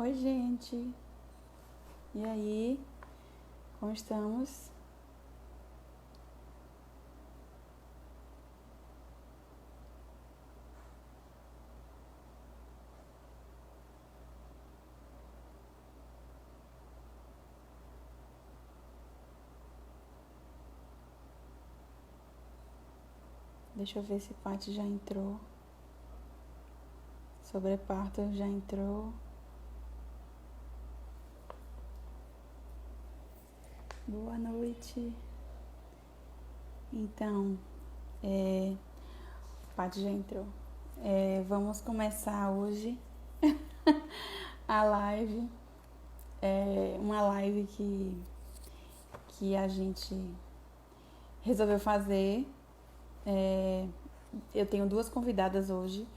Oi, gente. E aí? Como estamos? Deixa eu ver se Paty já entrou. Sobre parto já entrou. Boa noite. Então, Paty já entrou. Vamos começar hoje a live. Uma live que a gente resolveu fazer. Eu tenho duas convidadas hoje.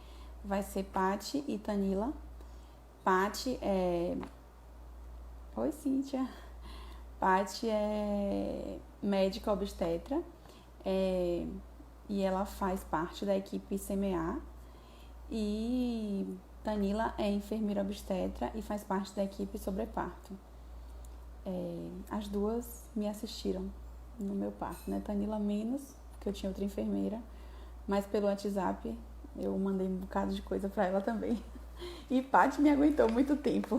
Vai ser Paty e Tanila. Paty é... Oi, Cíntia. Paty é médica obstetra e ela faz parte da equipe CMA. E Tanila é enfermeira obstetra e faz parte da equipe sobre parto. As duas me assistiram no meu parto, né? Tanila menos, porque eu tinha outra enfermeira, mas pelo WhatsApp eu mandei um bocado de coisa para ela também. E Paty me aguentou muito tempo.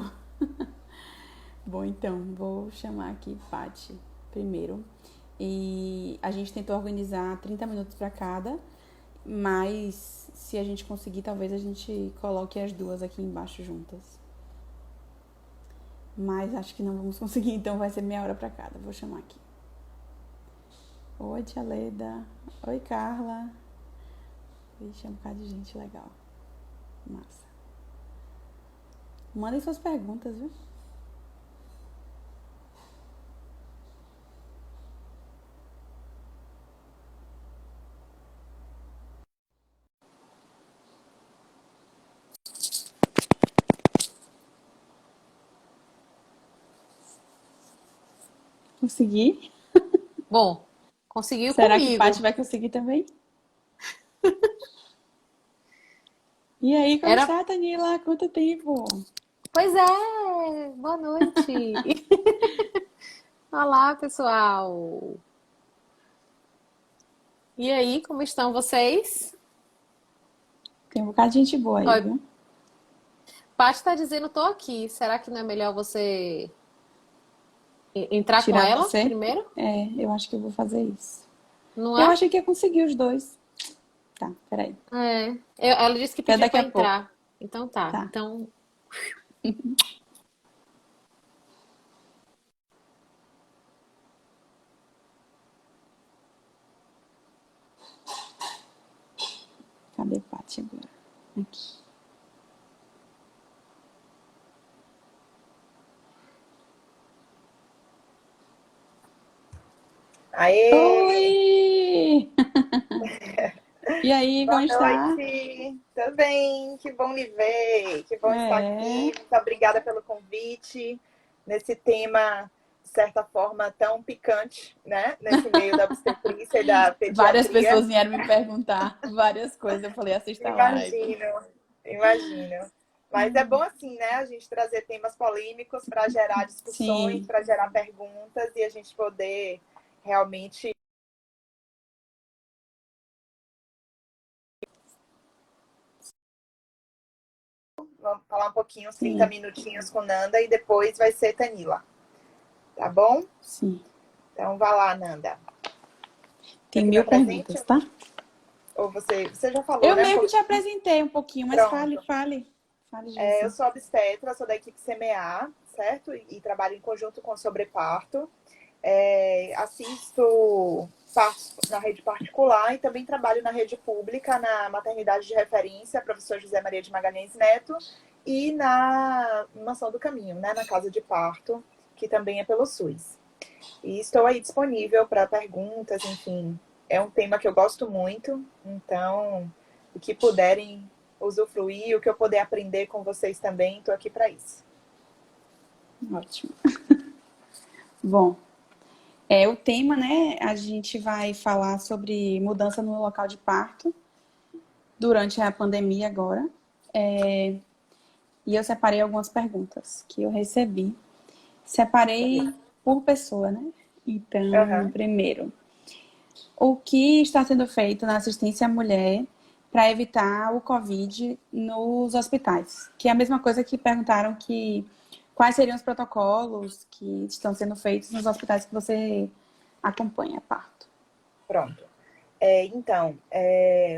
Bom, então, vou chamar aqui Paty primeiro. E a gente tentou organizar 30 minutos para cada, mas se a gente conseguir, talvez a gente coloque as duas aqui embaixo juntas. Mas acho que não vamos conseguir, então vai ser meia hora para cada. Vou chamar aqui. Oi, tia Leda. Oi, Carla. Vixe, é um bocado de gente legal. Massa. Mandem suas perguntas, viu? Consegui? Bom, conseguiu Será que Paty comigo. vai conseguir também? E aí, como Era, está, Tanila? Quanto tempo? pois é, boa noite. Olá, pessoal. E aí, como estão vocês? Tem um bocado de gente boa aí, Oi, viu? Paty está dizendo, tô aqui. Será que não é melhor você entrar com Tirar ela você? primeiro? Eu acho que eu vou fazer isso. Não Eu é? achei que ia conseguir os dois. Tá, peraí. É. Ela disse que Até pediu daqui para a pouco. entrar. Então tá. Tá. Então, Cadê Paty agora? Aqui. Aê! Oi! E aí, como Boa está? noite! Tudo bem? Que bom lhe ver, que bom estar É, aqui. Muito obrigada pelo convite nesse tema, de certa forma, tão picante, né? Nesse meio da obstetrícia e da várias pediatria. pessoas vieram me perguntar várias coisas. Eu falei, assista a live. Imagino, imagino. Mas é bom assim, né? A gente trazer temas polêmicos para gerar discussões, Sim, para gerar perguntas e a gente poder realmente. Vamos falar um pouquinho, uns 30 sim, minutinhos com Nanda e depois vai ser Tanila. Tá bom? sim. Então vá lá, Nanda. Tem Quer que me 1000 apresente? perguntas, tá? Ou você já falou, Eu né? Um meio que te pouquinho? apresentei um pouquinho, mas fale, Pronto. fale. Fale de Eu você. sou obstetra, sou da equipe CMA, certo? E trabalho em conjunto com sobreparto. Assisto partos na rede particular e também trabalho na rede pública, na maternidade de referência, professor José Maria de Magalhães Neto, e na Mansão do Caminho, né? Na casa de parto, que também é pelo SUS. E estou aí disponível para perguntas, enfim. É um tema que eu gosto muito, então o que puderem usufruir, o que eu puder aprender com vocês também, estou aqui para isso. Ótimo. Bom, o tema, né? A gente vai falar sobre mudança no local de parto durante a pandemia agora. e eu separei algumas perguntas que eu recebi. Separei por pessoa, né? Então, Aham. primeiro, o que está sendo feito na assistência à mulher para evitar o Covid nos hospitais? Que é a mesma coisa que perguntaram que quais seriam os protocolos que estão sendo feitos nos hospitais que você acompanha parto. Pronto. Então,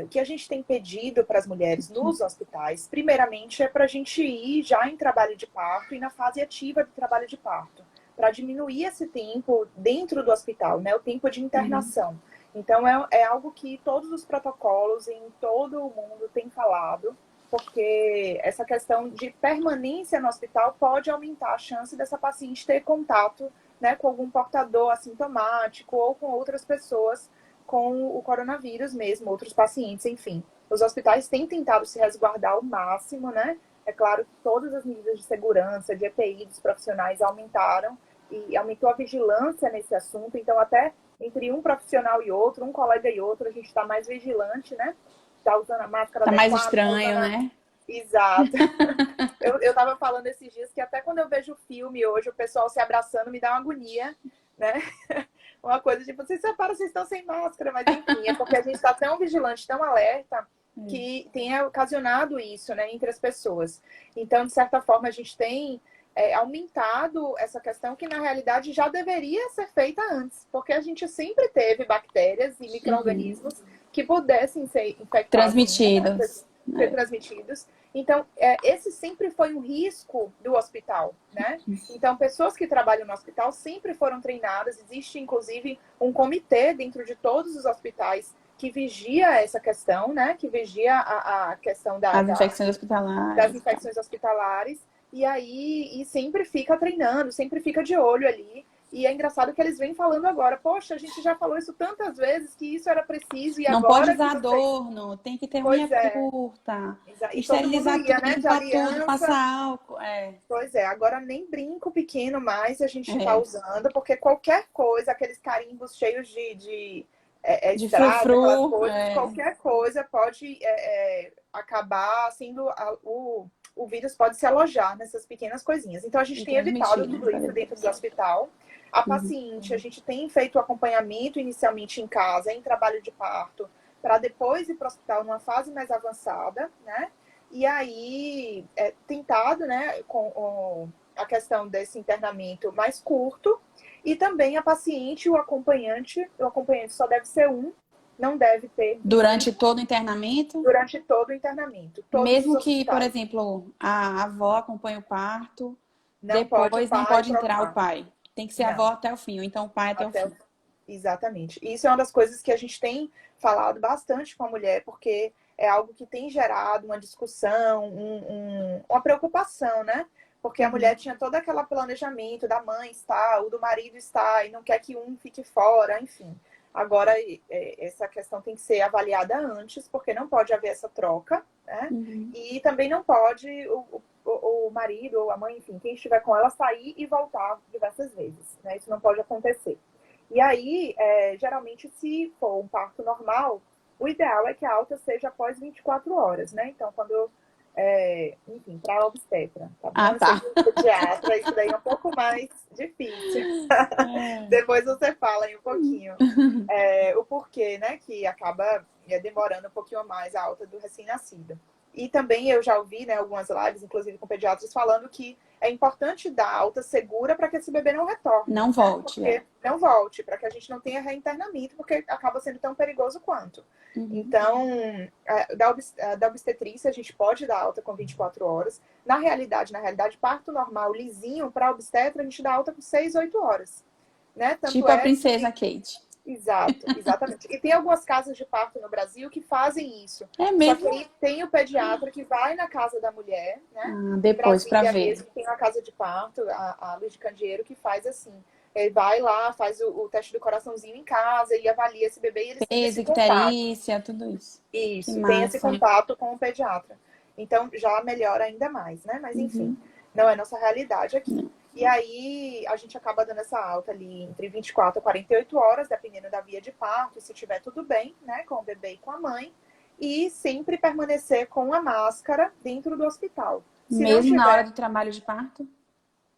o que a gente tem pedido para as mulheres nos hospitais, primeiramente, é para a gente ir já em trabalho de parto e na fase ativa do trabalho de parto, para diminuir esse tempo dentro do hospital, né? O tempo de Uhum. internação. Então, é algo que todos os protocolos em todo o mundo têm falado, porque essa questão de permanência no hospital pode aumentar a chance dessa paciente ter contato, né, com algum portador assintomático ou com outras pessoas com o coronavírus mesmo, outros pacientes, enfim. Os hospitais têm tentado se resguardar ao máximo, né? É claro que todas as medidas de segurança, de EPI dos profissionais aumentaram e aumentou a vigilância nesse assunto. Então, até entre um profissional e outro, um colega e outro, a gente está mais vigilante, né? Está usando a máscara Tá mais adequada, tá estranho, usando a... né? Exato. Eu tava falando esses dias que até quando eu vejo filme hoje, o pessoal se abraçando me dá uma agonia, né? Uma coisa tipo, vocês separam, vocês estão sem máscara, mas enfim, é porque a gente está tão vigilante, tão alerta, que tem ocasionado isso, né, entre as pessoas. Então, de certa forma, a gente tem aumentado essa questão que, na realidade, já deveria ser feita antes, porque a gente sempre teve bactérias e micro-organismos que pudessem ser infectados, né, Transmitidos. ser transmitidos. Então, esse sempre foi um risco do hospital, né? Então, pessoas que trabalham no hospital sempre foram treinadas. Existe, inclusive, um comitê dentro de todos os hospitais que vigia essa questão, né? Que vigia a questão As infecções das hospitalares. Tá. infecções hospitalares. E aí, sempre fica treinando, sempre fica de olho ali. E é engraçado que eles vêm falando agora, poxa, a gente já falou isso tantas vezes, que isso era preciso, e Não pode agora que usar vocês... adorno, tem que ter unha Pois é, curta, e todo mundo esterilizar ia, tudo, né, de limpar tudo, aliança. passar álcool. Pois é, agora nem brinco pequeno mais a gente está É. usando, porque qualquer coisa, aqueles carimbos cheios de De estrada, aquelas frufru, coisas, qualquer coisa pode acabar sendo. O vírus pode se alojar nessas pequenas coisinhas. Então a gente e tem evitado transmitir, né, tudo para isso dentro do bebês. hospital. A Uhum. paciente, a gente tem feito o acompanhamento inicialmente em casa, em trabalho de parto, para depois ir para o hospital numa fase mais avançada, né? E aí, tentado, né, com a questão desse internamento mais curto, e também a paciente, o acompanhante só deve ser um, não deve ter Durante visita todo o internamento, durante todo o internamento, todos os mesmo que, por hospitais. exemplo, a avó acompanhe o parto, Não pode o depois não pai pode entrar o trocar. pai. Tem que ser a Não, avó até o fim, ou então o pai até o até fim. o... Exatamente. E isso é uma das coisas que a gente tem falado bastante com a mulher, porque é algo que tem gerado uma discussão, uma preocupação, né? Porque a mulher tinha todo aquele planejamento da mãe estar, o do marido estar, e não quer que um fique fora, enfim. Agora, essa questão tem que ser avaliada antes, porque não pode haver essa troca, né? Uhum. E também não pode o marido ou a mãe, enfim, quem estiver com ela, sair e voltar diversas vezes, né? Isso não pode acontecer. E aí, geralmente, se for um parto normal, o ideal é que a alta seja após 24 horas, né? Então, quando, enfim, para a obstetra, tá Ah, bom? Se tá. for pediatra, isso daí é um pouco mais difícil. Depois você fala aí um pouquinho o porquê, né? Que acaba demorando um pouquinho mais a alta do recém-nascido. E também eu já ouvi, né, algumas lives, inclusive com pediatras, falando que é importante dar alta segura para que esse bebê não retorne, Não né? volte, Porque não volte, para que a gente não tenha reinternamento, porque acaba sendo tão perigoso quanto. Uhum. Então, da obstetrícia, a gente pode dar alta com 24 horas. Na realidade, parto normal, lisinho, para obstetra, a gente dá alta com 6, 8 horas. Né? Tanto Tipo a é princesa que Kate. exato, exatamente. E tem algumas casas de parto no Brasil que fazem isso. É Só que mesmo? aí tem o pediatra que vai na casa da mulher, né? Ah, Em depois para Brasília ver. mesmo tem uma casa de parto, a Luiz de Candeeiro, que faz assim. Ele vai lá, faz o teste do coraçãozinho em casa e avalia esse bebê e eles têm Peso, esse contato. icterícia, tudo isso. Que Isso, tem esse massa. contato com o pediatra. Então já melhora ainda mais, né? Mas enfim, Uhum. não é nossa realidade aqui. Não. E aí a gente acaba dando essa alta ali entre 24 a 48 horas, dependendo da via de parto, se tiver tudo bem, né, com o bebê e com a mãe, e sempre permanecer com a máscara dentro do hospital. Se não Mesmo na hora tiver, do trabalho de parto?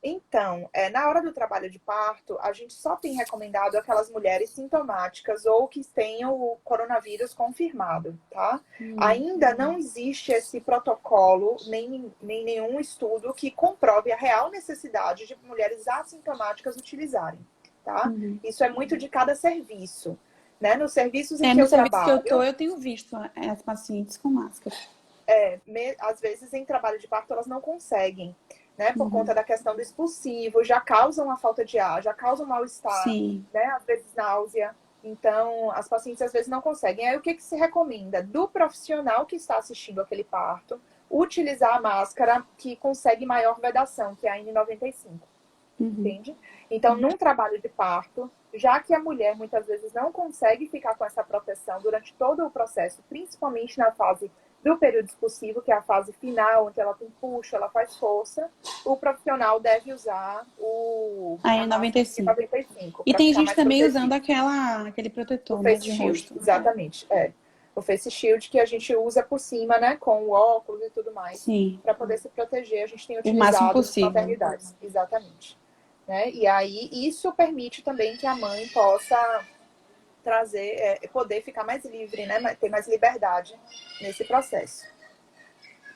então, na hora do trabalho de parto, a gente só tem recomendado aquelas mulheres sintomáticas ou que tenham o coronavírus confirmado, tá? Ainda não existe esse protocolo, nem nenhum estudo que comprove a real necessidade de mulheres assintomáticas utilizarem, tá? Isso é muito de cada serviço, né? Nos serviços em que No eu serviço que eu tô, trabalho, eu tenho visto as pacientes com máscara. às vezes em trabalho de parto elas não conseguem, né? Por conta da questão do expulsivo, já causam a falta de ar, já causam mal-estar, Sim. né? Às vezes náusea. Então, as pacientes às vezes não conseguem. Aí o que se recomenda? Do profissional que está assistindo aquele parto, utilizar a máscara que consegue maior vedação, que é a N95. Entende? Então, num trabalho de parto, já que a mulher muitas vezes não consegue ficar com essa proteção durante todo o processo, principalmente na fase do período expulsivo, que é a fase final, onde ela tem puxo, ela faz força, o profissional deve usar A a máscara de N95. 95 E para tem ficar gente mais também usando protegido. aquele O protetor, né, face de shield, rosto. exatamente. O face shield que a gente usa por cima, né, com o óculos e tudo mais, Sim, para poder se proteger. A gente tem o máximo utilizado nas possível. maternidades. Exatamente. Né? E aí, isso permite também que a mãe possa trazer, poder ficar mais livre, né? Ter mais liberdade nesse processo.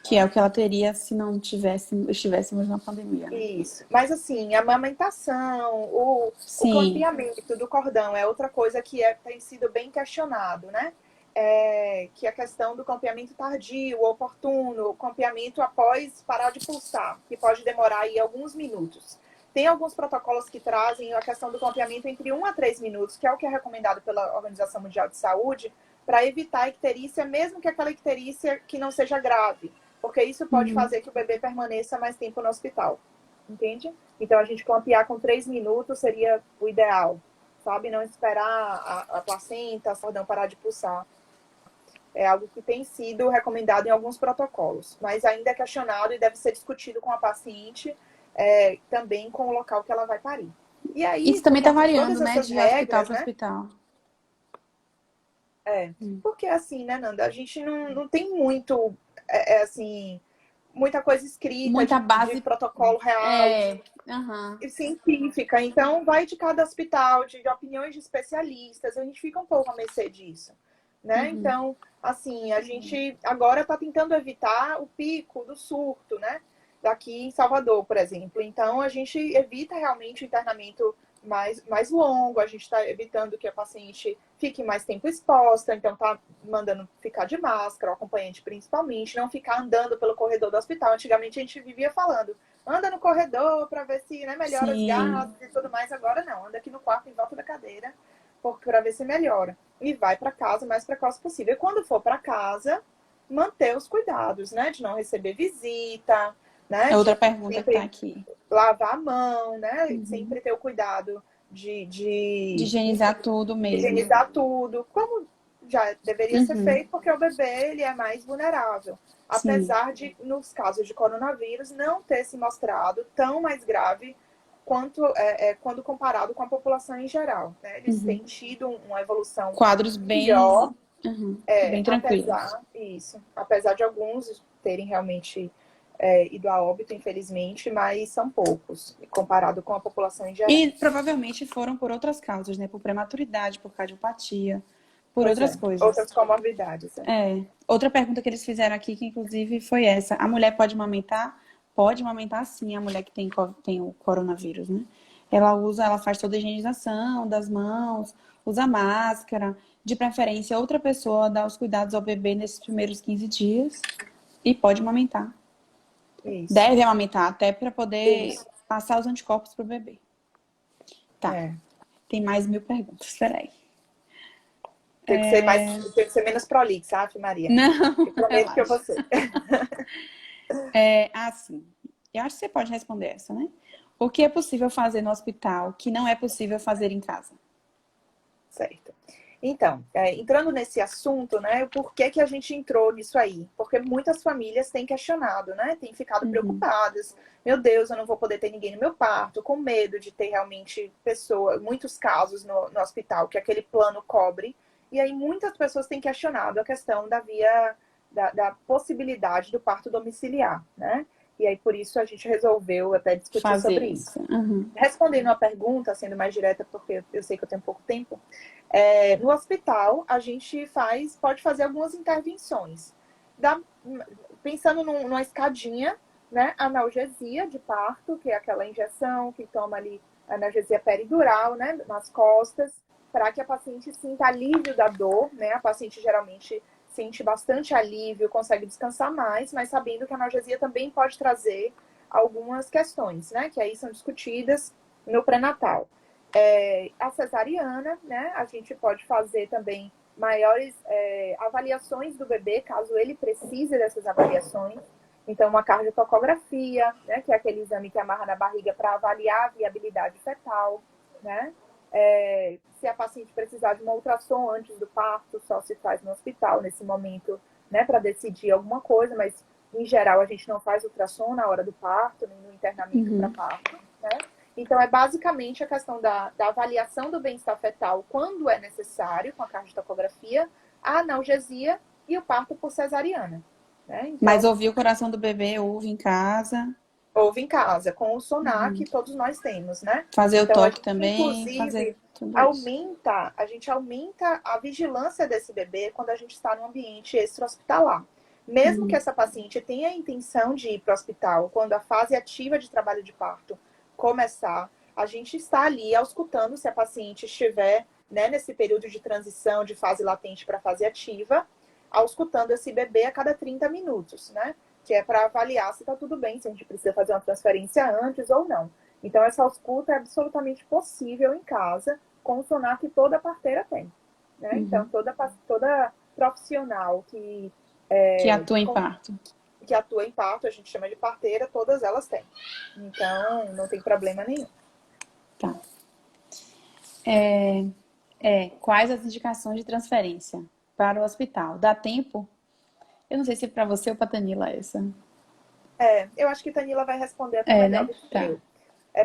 Que é o que ela teria se não estivéssemos na pandemia, né? Isso. Mas assim, a amamentação, o Sim, clampeamento do cordão é outra coisa que tem sido bem questionado, né? Que é a questão do campeamento tardio, oportuno, o campeamento após parar de pulsar, que pode demorar aí alguns minutos. Tem alguns protocolos que trazem a questão do campeamento entre 1 a 3 minutos, que é o que é recomendado pela Organização Mundial de Saúde, para evitar a icterícia, mesmo que aquela icterícia que não seja grave, porque isso pode fazer que o bebê permaneça mais tempo no hospital, entende? Então, a gente campear com 3 minutos seria o ideal, sabe? Não esperar a placenta, o cordão parar de pulsar. É algo que tem sido recomendado em alguns protocolos, mas ainda é questionado e deve ser discutido com a paciente, também com o local que ela vai parir. E aí, isso também por está conta de variando, todas né, essas de hospital regras, para né? hospital. Porque assim, né, Nanda, a gente não tem muito, assim, muita coisa escrita Muita de base protocolo real, aham. científica. Então, vai de cada hospital, de opiniões de especialistas. A gente fica um pouco à mercê disso, né? Então, assim, a gente agora está tentando evitar o pico do surto, né? Daqui em Salvador, por exemplo. Então, a gente evita realmente o internamento mais longo, a gente está evitando que a paciente fique mais tempo exposta, então tá mandando ficar de máscara, o acompanhante principalmente, não ficar andando pelo corredor do hospital. Antigamente a gente vivia falando, anda no corredor para ver se, né, melhora os Sim. gases e tudo mais. Agora não, anda aqui no quarto em volta da cadeira para ver se melhora. E vai para casa o mais precoce possível. E quando for para casa, manter os cuidados, né? De não receber visita, né? É outra De pergunta que está sempre aqui. lavar a mão, né? Sempre ter o cuidado De enfim, higienizar tudo mesmo. higienizar tudo, como já deveria ser feito, porque o bebê ele é mais vulnerável. Sim. Apesar de, nos casos de coronavírus, não ter se mostrado tão mais grave quanto quando comparado com a população em geral. Né? Eles têm tido uma evolução Quadros melhor, bem tranquilos. apesar de alguns terem realmente ido a óbito, infelizmente, mas são poucos, comparado com a população em geral. E provavelmente foram por outras causas, né? Por prematuridade, por cardiopatia, por Pois outras é, coisas. outras comorbidades. Outra pergunta que eles fizeram aqui, que inclusive foi essa: a mulher pode amamentar? Pode amamentar sim, a mulher que tem o coronavírus, né? Ela faz toda a higienização das mãos, usa máscara, de preferência outra pessoa dá os cuidados ao bebê nesses primeiros 15 dias e pode amamentar. Isso. Deve amamentar até para poder Isso. passar os anticorpos pro bebê. Tá. Tem mais 1000 perguntas, peraí. Tem que ser menos prolixa, Ave Maria. Não, Eu prometo que eu vou ser. Assim, eu acho que você pode responder essa, né? O que é possível fazer no hospital que não é possível fazer em casa? Certo. Então, entrando nesse assunto, né, por que a gente entrou nisso aí? Porque muitas famílias têm questionado, né, têm ficado preocupadas. Meu Deus, eu não vou poder ter ninguém no meu parto, com medo de ter realmente muitos casos no hospital que aquele plano cobre. E aí muitas pessoas têm questionado a questão da possibilidade do parto domiciliar, né? E aí, por isso, a gente resolveu até discutir Fazer sobre isso. isso. Uhum. Respondendo a pergunta, sendo mais direta, porque eu sei que eu tenho pouco tempo, no hospital, a gente pode fazer algumas intervenções. Pensando numa escadinha, né? Analgesia de parto, que é aquela injeção que toma ali, analgesia peridural, né? Nas costas, para que a paciente sinta alívio da dor, né? A paciente geralmente sente bastante alívio, consegue descansar mais, mas sabendo que a analgesia também pode trazer algumas questões, né? Que aí são discutidas no pré-natal. A cesariana, né? A gente pode fazer também maiores avaliações do bebê, caso ele precise dessas avaliações. Então, uma cardiotocografia, né? Que é aquele exame que amarra na barriga para avaliar a viabilidade fetal, né? Se a paciente precisar de uma ultrassom antes do parto, só se faz no hospital nesse momento, né? Para decidir alguma coisa, mas em geral a gente não faz ultrassom na hora do parto, nem no internamento para parto, né? Então, é basicamente a questão da avaliação do bem-estar fetal quando é necessário, com a cardiotocografia, a analgesia e o parto por cesariana. Né? Então, Mas ouvir o coração do bebê, ouve em casa. Ouve em casa, com o sonar que todos nós temos, né? Fazer o Então, toque também, inclusive, fazer tudo isso. a gente aumenta a vigilância desse bebê quando a gente está no ambiente extra-hospitalar. Mesmo que essa paciente tenha a intenção de ir para o hospital, quando a fase ativa de trabalho de parto começar, a gente está ali auscultando se a paciente estiver, né, nesse período de transição de fase latente para fase ativa, auscultando esse bebê a cada 30 minutos, né? Que é para avaliar se está tudo bem, se a gente precisa fazer uma transferência antes ou não. Então, essa ausculta é absolutamente possível em casa, com o sonar que toda parteira tem. Né? Então, toda profissional que atua em parto. Que atua em parto, a gente chama de parteira, todas elas têm. Então, não tem problema nenhum. Tá. Quais as indicações de transferência para o hospital? Dá tempo? Eu não sei se é para você ou para Tanila essa. Eu acho que Tanila vai responder até melhor do que eu.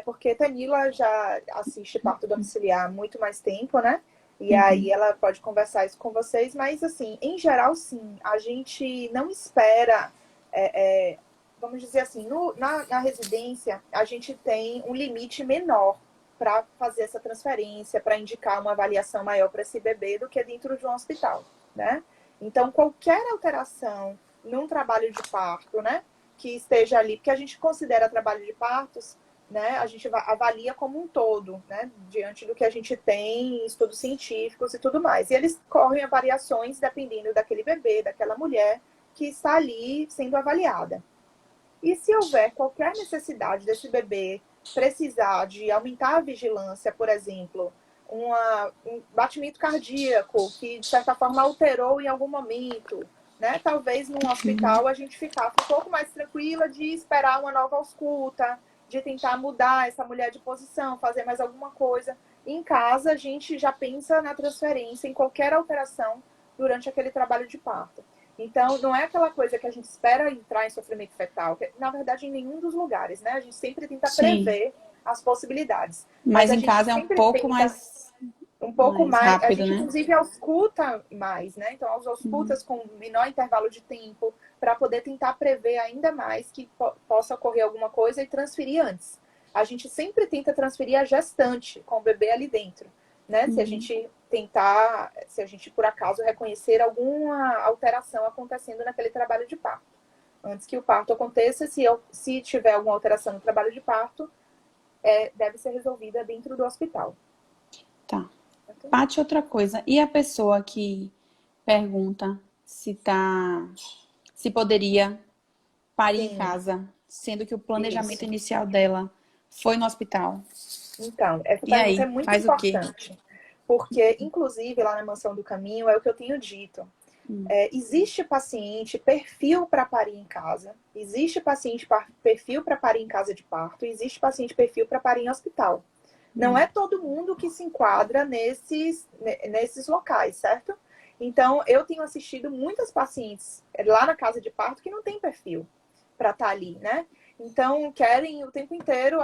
Porque Tanila já assiste parto domiciliar há muito mais tempo, né? E aí ela pode conversar isso com vocês, mas assim, em geral, sim, a gente não espera, vamos dizer assim, na residência, a gente tem um limite menor para fazer essa transferência, para indicar uma avaliação maior para esse bebê do que dentro de um hospital, né? Então, qualquer alteração num trabalho de parto, né, que esteja ali, porque a gente considera trabalho de partos, né, a gente avalia como um todo, né, diante do que a gente tem em estudos científicos e tudo mais. E eles correm a variações dependendo daquele bebê, daquela mulher que está ali sendo avaliada. E se houver qualquer necessidade desse bebê precisar de aumentar a vigilância, por exemplo, um batimento cardíaco que, de certa forma, alterou em algum momento, né? Talvez num hospital a gente ficasse um pouco mais tranquila de esperar uma nova ausculta, de tentar mudar essa mulher de posição, fazer mais alguma coisa. Em casa, a gente já pensa na transferência, em qualquer alteração durante aquele trabalho de parto. Então, não é aquela coisa que a gente espera entrar em sofrimento fetal, que, na verdade, em nenhum dos lugares, né? A gente sempre tenta prever as possibilidades. Mas a em gente casa é um pouco mais a rápido, gente, né? inclusive, ausculta mais, né? Então, as auscultas com menor intervalo de tempo, para poder tentar prever ainda mais que possa ocorrer alguma coisa e transferir antes. A gente sempre tenta transferir a gestante com o bebê ali dentro, né? Se a gente se a gente por acaso reconhecer alguma alteração acontecendo naquele trabalho de parto. Antes que o parto aconteça, se tiver alguma alteração no trabalho de parto, deve ser resolvida dentro do hospital. Tá. Paty, outra coisa. E a pessoa que pergunta se poderia parir em casa, sendo que o planejamento inicial dela foi no hospital? Então, essa E pergunta aí, é muito faz o quê? importante. Porque, inclusive, lá na Mansão do Caminho, é o que eu tenho dito. Existe paciente perfil para parir em casa, existe paciente perfil para parir em casa de parto, existe paciente perfil para parir em hospital. Não é todo mundo que se enquadra nesses locais, certo? Então, eu tenho assistido muitas pacientes lá na casa de parto que não tem perfil para estar ali, né? Então, querem o tempo inteiro...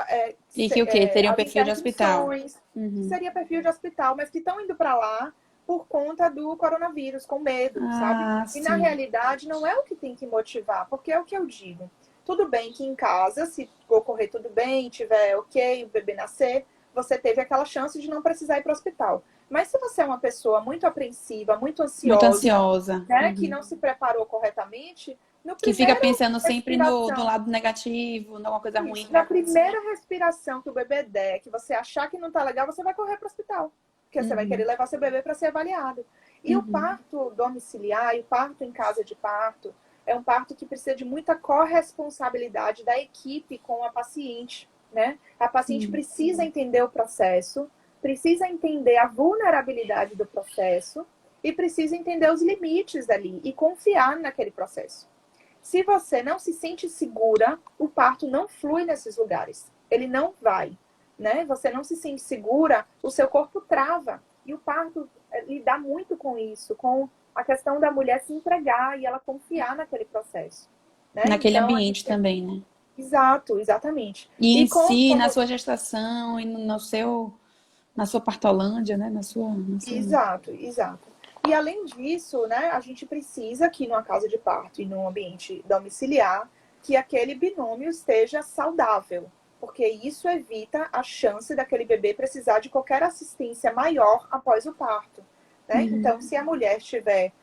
E que o quê? Teriam as perfil de hospital? que seria perfil de hospital, mas que estão indo para lá por conta do coronavírus, com medo, sabe? E na realidade não é o que tem que motivar, porque é o que eu digo. tudo bem que em casa, se ocorrer tudo bem, tiver ok, o bebê nascer, você teve aquela chance de não precisar ir para o hospital. Mas se você é uma pessoa muito apreensiva, muito Muito ansiosa, ansiosa. né, que não se preparou corretamente, no Que fica primeiro pensando sempre do respiração, lado negativo, numa coisa ruim isso, que vai na acontecer. primeira respiração que o bebê der, que você achar que não tá legal, você vai correr para o hospital. Porque você vai querer levar seu bebê para ser avaliado. E o parto domiciliar e o parto em casa de parto é um parto que precisa de muita corresponsabilidade da equipe com a paciente, né? A paciente precisa entender o processo, precisa entender a vulnerabilidade do processo e precisa entender os limites dali e confiar naquele processo. Se você não se sente segura, o parto não flui nesses lugares. Ele não vai, né? Você não se sente segura, o seu corpo trava. E o parto lida muito com isso, com a questão da mulher se entregar e ela confiar naquele processo, né? Naquele Então, ambiente também, né? Exato, exatamente. E em si, na como... sua gestação e na sua partolândia, né? Exato, exato. E além disso, né, a gente precisa que numa casa de parto e num ambiente domiciliar, que aquele binômio esteja saudável, porque isso evita a chance daquele bebê precisar de qualquer assistência maior após o parto, né? Então, se a mulher tiver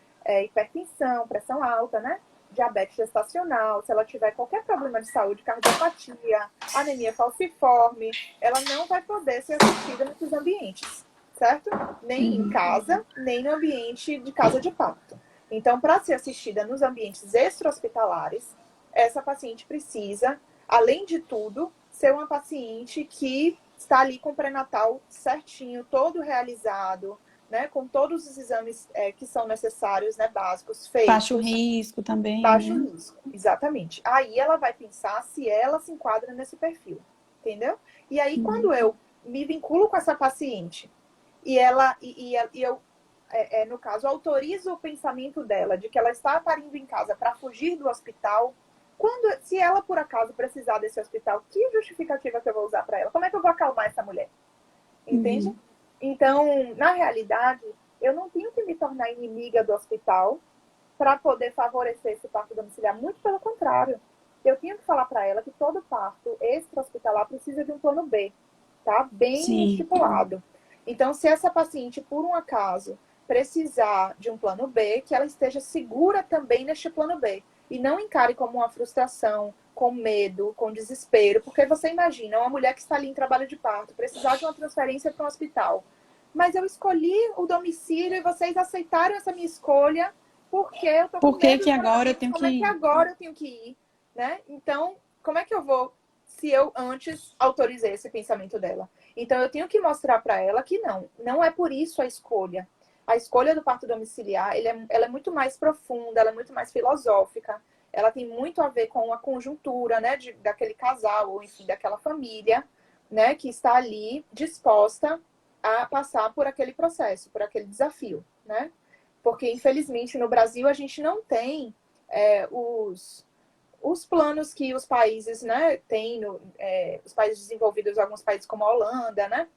hipertensão, pressão alta, né, diabetes gestacional, se ela tiver qualquer problema de saúde, cardiopatia, anemia falciforme, ela não vai poder ser assistida nesses ambientes, certo? Nem em casa, nem no ambiente de casa de parto. Então, para ser assistida nos ambientes extra-hospitalares, essa paciente precisa, além de tudo, ser uma paciente que está ali com o pré-natal certinho, todo realizado, né, com todos os exames que são necessários, né, básicos, feitos. Baixo risco também, Baixo né? risco, exatamente. Aí ela vai pensar se ela se enquadra nesse perfil, entendeu? E aí, quando eu me vinculo com essa paciente e eu, no caso, autorizo o pensamento dela de que ela está parindo em casa para fugir do hospital, se ela, por acaso, precisar desse hospital, que justificativa que eu vou usar para ela? Como é que eu vou acalmar essa mulher? Entende? Então, na realidade, eu não tenho que me tornar inimiga do hospital para poder favorecer esse parto domiciliar. Muito pelo contrário. Eu tenho que falar para ela que todo parto extra-hospitalar precisa de um plano B, tá? Bem estipulado. Então, se essa paciente, por um acaso, precisar de um plano B, que ela esteja segura também neste plano B. E não encare como uma frustração, com medo, com desespero. Porque você imagina, uma mulher que está ali em trabalho de parto, precisar de uma transferência para um hospital. Mas eu escolhi o domicílio e vocês aceitaram essa minha escolha porque eu tô com medo que agora eu tenho como é que agora eu tenho que ir, né? Então, como é que eu vou se eu antes autorizei esse pensamento dela? Então, eu tenho que mostrar para ela que não é por isso a escolha. A escolha do parto domiciliar, ela é muito mais profunda, ela é muito mais filosófica, ela tem muito a ver com a conjuntura, né, daquele casal, ou enfim, daquela família, né, que está ali disposta a passar por aquele processo, por aquele desafio, né? Porque, infelizmente, no Brasil a gente não tem os planos que os países, né, têm, os países desenvolvidos, alguns países como a Holanda, né,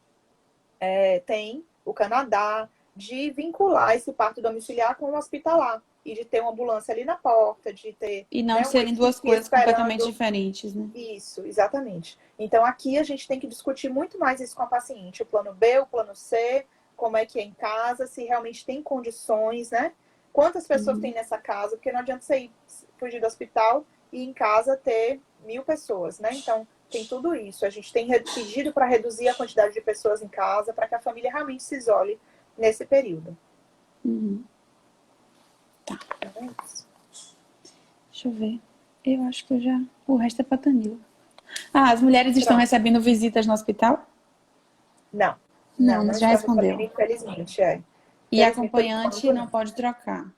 tem o Canadá, de vincular esse parto domiciliar com o hospitalar. E de ter uma ambulância ali na porta, de ter... E não né, serem duas coisas completamente diferentes, né? Isso, exatamente. Então, aqui a gente tem que discutir muito mais isso com a paciente. O plano B, o plano C, como é que é em casa, se realmente tem condições, né? Quantas pessoas tem nessa casa? Porque não adianta você fugir do hospital e em casa ter 1000 pessoas, né? Então, tem tudo isso. A gente tem pedido para reduzir a quantidade de pessoas em casa, para que a família realmente se isole nesse período. Tá. Então, é isso. Deixa eu ver. Eu acho que eu já... O resto é pra Tanila. As mulheres estão recebendo visitas no hospital? Não. Não, já respondeu. Infelizmente, E acompanhante não pode trocar.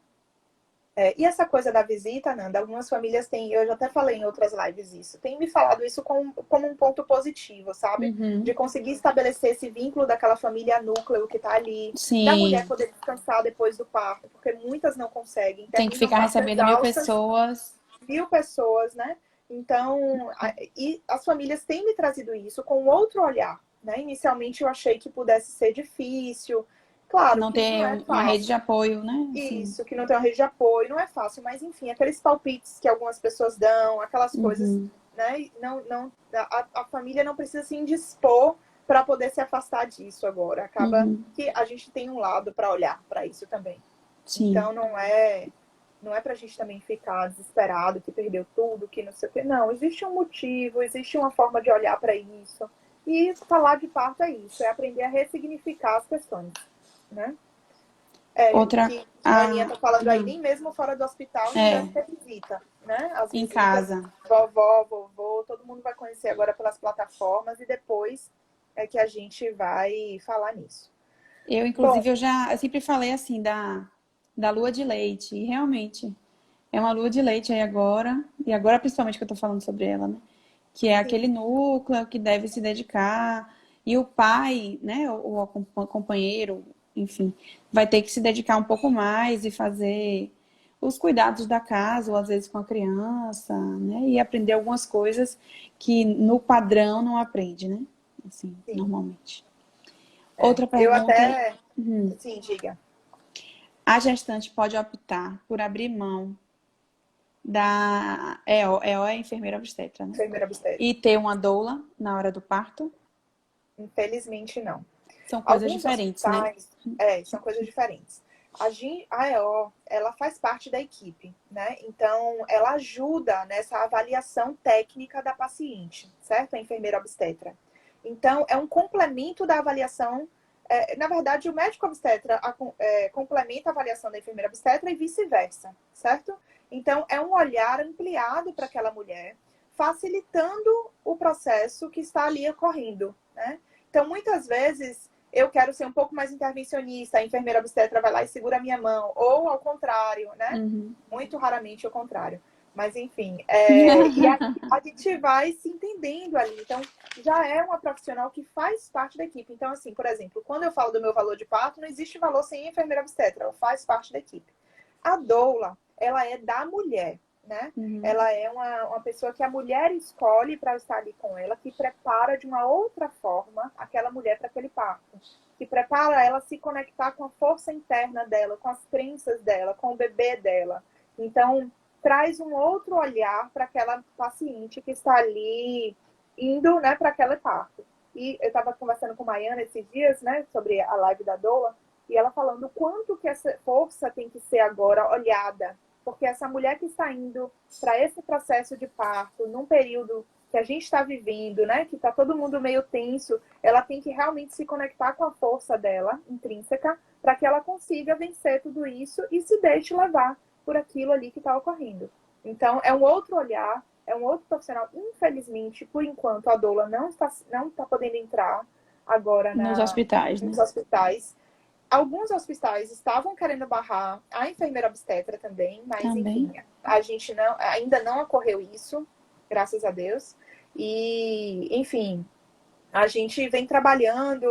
E essa coisa da visita, Nanda, algumas famílias têm, eu já até falei em outras lives isso, tem me falado isso como um ponto positivo, sabe? De conseguir estabelecer esse vínculo daquela família núcleo que tá ali, da mulher poder descansar depois do parto, porque muitas não conseguem. Tem que ficar recebendo 1000 pessoas. 1000 pessoas, né? Então, e as famílias têm me trazido isso com outro olhar, né? Inicialmente eu achei que pudesse ser difícil, Claro Não que isso não ter é uma rede de fácil. apoio, né? Assim. Isso, que não tem uma rede de apoio, não é fácil, mas enfim, aqueles palpites que algumas pessoas dão, aquelas coisas, Uhum, né? A família não precisa se indispor para poder se afastar disso agora. Acaba uhum, que a gente tem um lado para olhar para isso também. sim. Então não é para a gente também ficar desesperado, que perdeu tudo, que não sei o quê. Não, existe um motivo, existe uma forma de olhar para isso. E falar de parto é isso, é aprender a ressignificar as questões, né? Outra, Que a Aninha tá falando aí, hum, nem mesmo fora do hospital a gente é, deve ter visita, né? As em visitas, casa. vovó, vovô, todo mundo vai conhecer agora pelas plataformas e depois é que a gente vai falar nisso. Bom, Inclusive, eu sempre falei assim da lua de leite, e realmente é uma lua de leite aí agora, e agora principalmente que eu tô falando sobre ela, né? Que é aquele sim, núcleo que deve se dedicar, e o pai, né, o companheiro, enfim, vai ter que se dedicar um pouco mais e fazer os cuidados da casa, ou às vezes com a criança, né, e aprender algumas coisas que no padrão não aprende, né, assim, sim. normalmente. Outra Eu pergunta é, até, sim, diga. a gestante pode optar por abrir mão da EO é enfermeira obstetra, né? Enfermeira obstetra. E ter uma doula na hora do parto. Infelizmente, não. São coisas Alguns diferentes, né? hospitais, são coisas diferentes. A EO, ela faz parte da equipe, né? Então, ela ajuda nessa avaliação técnica da paciente, certo? A enfermeira obstetra. Então, é um complemento da avaliação. Na verdade, o médico obstetra complementa a avaliação da enfermeira obstetra e vice-versa, certo? Então, é um olhar ampliado para aquela mulher, facilitando o processo que está ali ocorrendo, né? Então, muitas vezes, eu quero ser um pouco mais intervencionista, a enfermeira obstetra vai lá e segura a minha mão, ou ao contrário, né? Uhum. Muito raramente ao contrário. Mas, enfim, e a gente vai se entendendo ali. Então, já é uma profissional que faz parte da equipe. Então, assim, por exemplo, quando eu falo do meu valor de parto, não existe valor sem enfermeira obstetra, ela faz parte da equipe. A doula, ela é da mulher, né? Uhum. Ela é uma pessoa que a mulher escolhe para estar ali com ela, que prepara de uma outra forma aquela mulher para aquele parto. Que prepara ela a se conectar com a força interna dela, com as crenças dela, com o bebê dela. Então, traz um outro olhar para aquela paciente que está ali indo, né, para aquele parto. E eu estava conversando com a Maiana esses dias, né, sobre a live da doula, e ela falando o quanto que essa força tem que ser agora olhada, porque essa mulher que está indo para esse processo de parto, num período que a gente está vivendo, né, que está todo mundo meio tenso, ela tem que realmente se conectar com a força dela, intrínseca, para que ela consiga vencer tudo isso e se deixe levar por aquilo ali que está ocorrendo. Então, é um outro olhar, é um outro profissional. Infelizmente, por enquanto, a doula não está podendo entrar agora Nos hospitais, nos né? hospitais. Alguns hospitais estavam querendo barrar a enfermeira obstetra também, mas enfim, Também. a gente ainda não ocorreu isso, graças a Deus. E, enfim, a gente vem trabalhando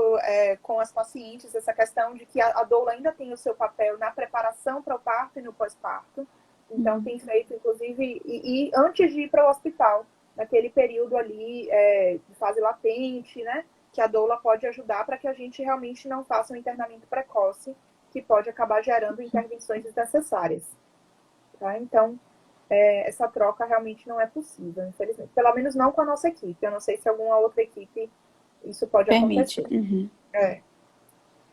com as pacientes essa questão de que a doula ainda tem o seu papel na preparação para o parto e no pós-parto. Então, Uhum. tem feito, inclusive, e antes de ir para o hospital, naquele período ali de fase latente, né? Que a doula pode ajudar para que a gente realmente não faça um internamento precoce, que pode acabar gerando intervenções desnecessárias. Tá? Então, essa troca realmente não é possível, infelizmente. Pelo menos não com a nossa equipe. Eu não sei se alguma outra equipe isso pode Permite. acontecer. Uhum. É.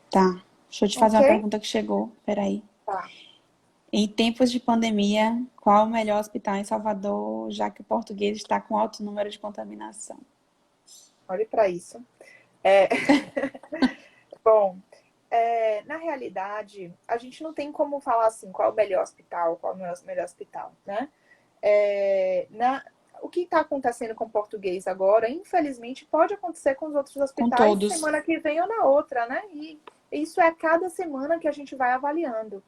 Tá. Deixa eu te fazer Ok? uma pergunta que chegou. Peraí. Tá. Em tempos de pandemia, qual o melhor hospital em Salvador, já que o português está com alto número de contaminação? Olhe para isso. É... Bom, na realidade, a gente não tem como falar assim qual é o melhor hospital, qual é o melhor hospital, né? O que está acontecendo com o português agora, infelizmente, pode acontecer com os outros Com hospitais todos. semana que vem ou na outra, né? E isso é a cada semana que a gente vai avaliando.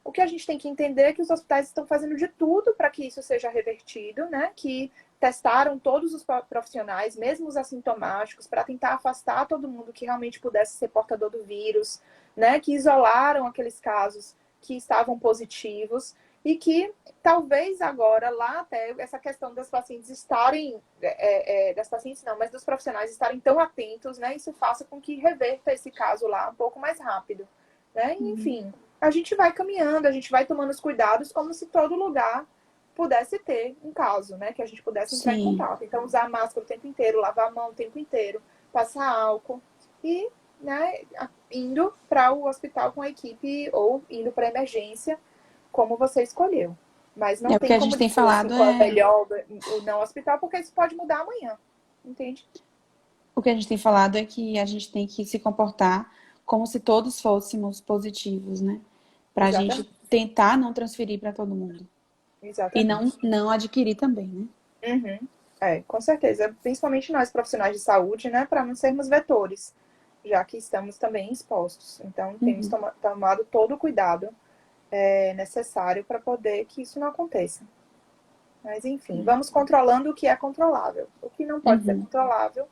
O que a gente tem que entender é que os hospitais estão fazendo de tudo para que isso seja revertido, né? Que testaram todos os profissionais, mesmo os assintomáticos, para tentar afastar todo mundo que realmente pudesse ser portador do vírus, né? Que isolaram aqueles casos que estavam positivos e que talvez agora lá até essa questão das pacientes estarem, das pacientes não, mas dos profissionais estarem tão atentos, né? Isso faça com que reverta esse caso lá um pouco mais rápido. né? Enfim, a gente vai caminhando, a gente vai tomando os cuidados como se todo lugar pudesse ter um caso, né? Que a gente pudesse entrar em Sim. contato. Então, usar máscara o tempo inteiro, lavar a mão o tempo inteiro, passar álcool e, né, indo para o hospital com a equipe ou indo para emergência, como você escolheu. Mas não É o que tem a como gente tem dizer assim, falado qual é é melhor ou não hospital, porque isso pode mudar amanhã. Entende? o que a gente tem falado é que a gente tem que se comportar como se todos fôssemos positivos, né? Pra gente Exatamente. tentar não transferir para todo mundo e Exatamente. não adquirir também, né? Uhum. É, com certeza. Principalmente nós, profissionais de saúde, né? Para não sermos vetores, já que estamos também expostos. Então, temos Uhum, tomado todo o cuidado necessário para poder que isso não aconteça. Mas, enfim, vamos controlando o que é controlável. O que não pode ser uhum. controlável,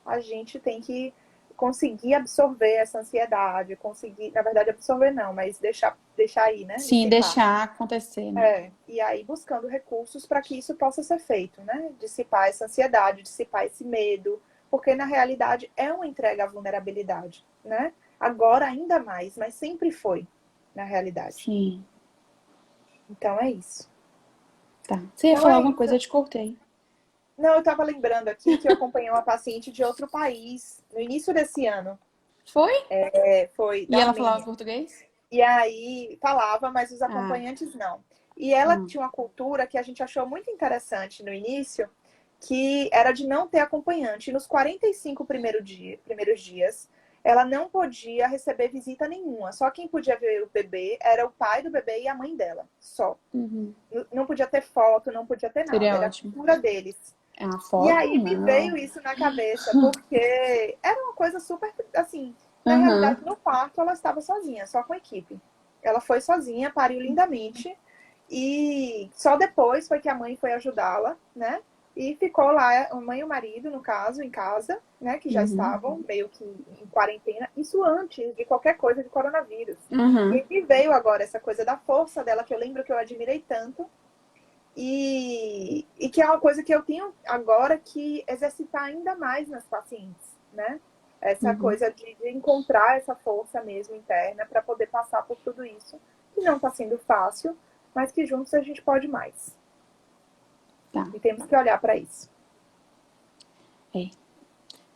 a gente tem que conseguir absorver essa ansiedade, conseguir, na verdade, absorver não, mas deixar aí, né? Sim, Dissipar. deixar acontecer, né? E aí buscando recursos para que isso possa ser feito, né? Dissipar essa ansiedade, dissipar esse medo, porque na realidade é uma entrega à vulnerabilidade, né? Agora ainda mais, mas sempre foi, na realidade. Sim, Então é isso. tá. Você ia Então falar é alguma isso. coisa, eu te cortei. Não, eu estava lembrando aqui que eu acompanhei uma paciente de outro país no início desse ano. Foi? Foi E da ela falava Armênia. português? E aí falava, mas os Ah, acompanhantes não. E ela hum, tinha uma cultura que a gente achou muito interessante no início, que era de não ter acompanhante. Nos 45 primeiros dias, ela não podia receber visita nenhuma. Só quem podia ver o bebê era o pai do bebê e a mãe dela. Só. uhum. Não podia ter foto, não podia ter nada. Seria Era a ótimo. cultura deles. É uma E foto? aí me Não. veio isso na cabeça, porque era uma coisa super, assim, na realidade, Uhum. no parto ela estava sozinha, só com a equipe. Ela foi sozinha, pariu lindamente, e só depois foi que a mãe foi ajudá-la, né? E ficou lá, a mãe e o marido, no caso, em casa, né? Que já Uhum. estavam meio que em quarentena, isso antes de qualquer coisa de coronavírus. Uhum. E me veio agora essa coisa da força dela, que eu lembro que eu admirei tanto, e que é uma coisa que eu tenho agora que exercitar ainda mais nas pacientes, né? Essa Uhum. coisa de encontrar essa força mesmo interna para poder passar por tudo isso, que não está sendo fácil, mas que juntos a gente pode mais. Tá. E temos que olhar para isso. É.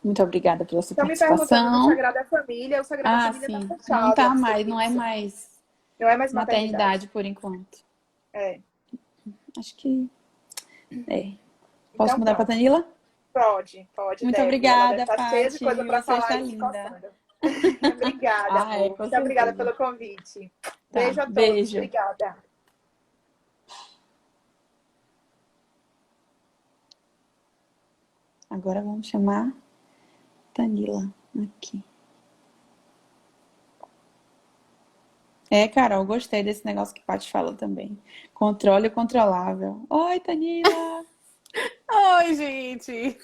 Muito obrigada pela sua Estão me perguntando do participação. Sagrada Família. O Sagrada Ah, Família está sim. Não fechado tá o mais, não é serviço. mais Não é mais maternidade. maternidade por enquanto. É. Acho que é. Posso Então mudar para pronto. Danila? Pode, Muito deve. Ela deve obrigada, estar cheia de coisa Paty. para Você falar está aí, se linda. coçando. Obrigada, Ah, é, amor. com Muito obrigada certeza. pelo convite. Tá. Beijo a todos. Beijo. Obrigada. Agora vamos chamar Danila aqui. É, Carol, gostei desse negócio que Paty falou também. Controle o controlável. Oi, Danila. Oi, gente!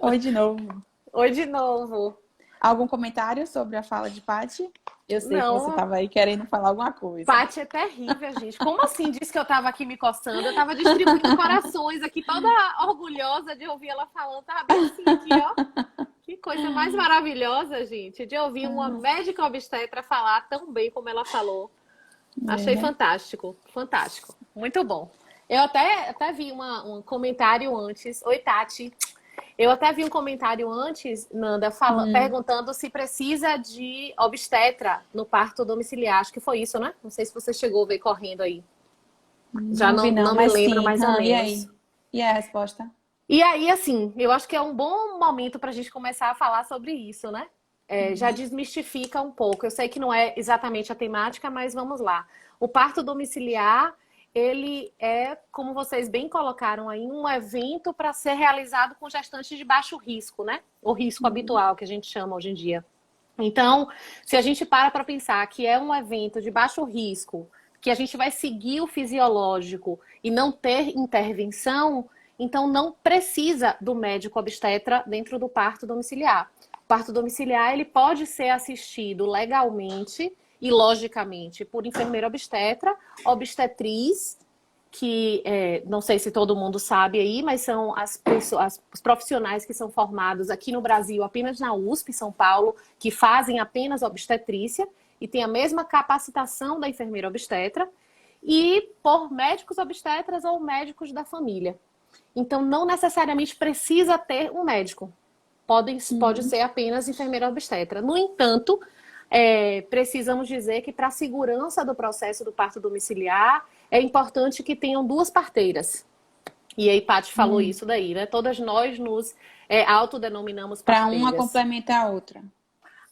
Oi de novo. Oi de novo. Algum comentário sobre a fala de Paty? Eu sei que você Não, estava aí querendo falar alguma coisa. Paty é terrível, gente. Como assim disse que eu tava aqui me coçando? Eu tava distribuindo corações aqui, toda orgulhosa de ouvir ela falando. Tava bem assim aqui, ó. Que coisa mais maravilhosa, gente, de ouvir uma médica obstetra falar tão bem como ela falou. É, Achei né? fantástico, fantástico. Muito bom. Eu até vi um comentário antes. Oi, Tati. Eu até vi um comentário antes, Nanda, perguntando se precisa de obstetra no parto domiciliar. Acho que foi isso, né? Não sei se você chegou a ver correndo aí. Já Não vi não, não me mas lembro sim. mais ou E menos. aí? E a resposta? E aí, assim, eu acho que é um bom momento para a gente começar a falar sobre isso, né? Já desmistifica um pouco. Eu sei que não é exatamente a temática, mas vamos lá. O parto domiciliar, ele é, como vocês bem colocaram aí, um evento para ser realizado com gestantes de baixo risco, né? O risco habitual que a gente chama hoje em dia. Então, se a gente para pensar que é um evento de baixo risco, que a gente vai seguir o fisiológico e não ter intervenção, então não precisa do médico obstetra dentro do parto domiciliar. O parto domiciliar ele pode ser assistido legalmente e logicamente por enfermeira obstetra, obstetriz, que não sei se todo mundo sabe aí, mas são os profissionais que são formados aqui no Brasil apenas na USP, São Paulo, que fazem apenas obstetrícia, e tem a mesma capacitação da enfermeira obstetra, e por médicos obstetras ou médicos da família. Então, não necessariamente precisa ter um médico. Pode ser apenas enfermeira obstetra. No entanto, precisamos dizer que para a segurança do processo do parto domiciliar, é importante que tenham duas parteiras. E aí, Paty falou isso daí, né? Todas nós nos autodenominamos parteiras. Para uma complementar a outra.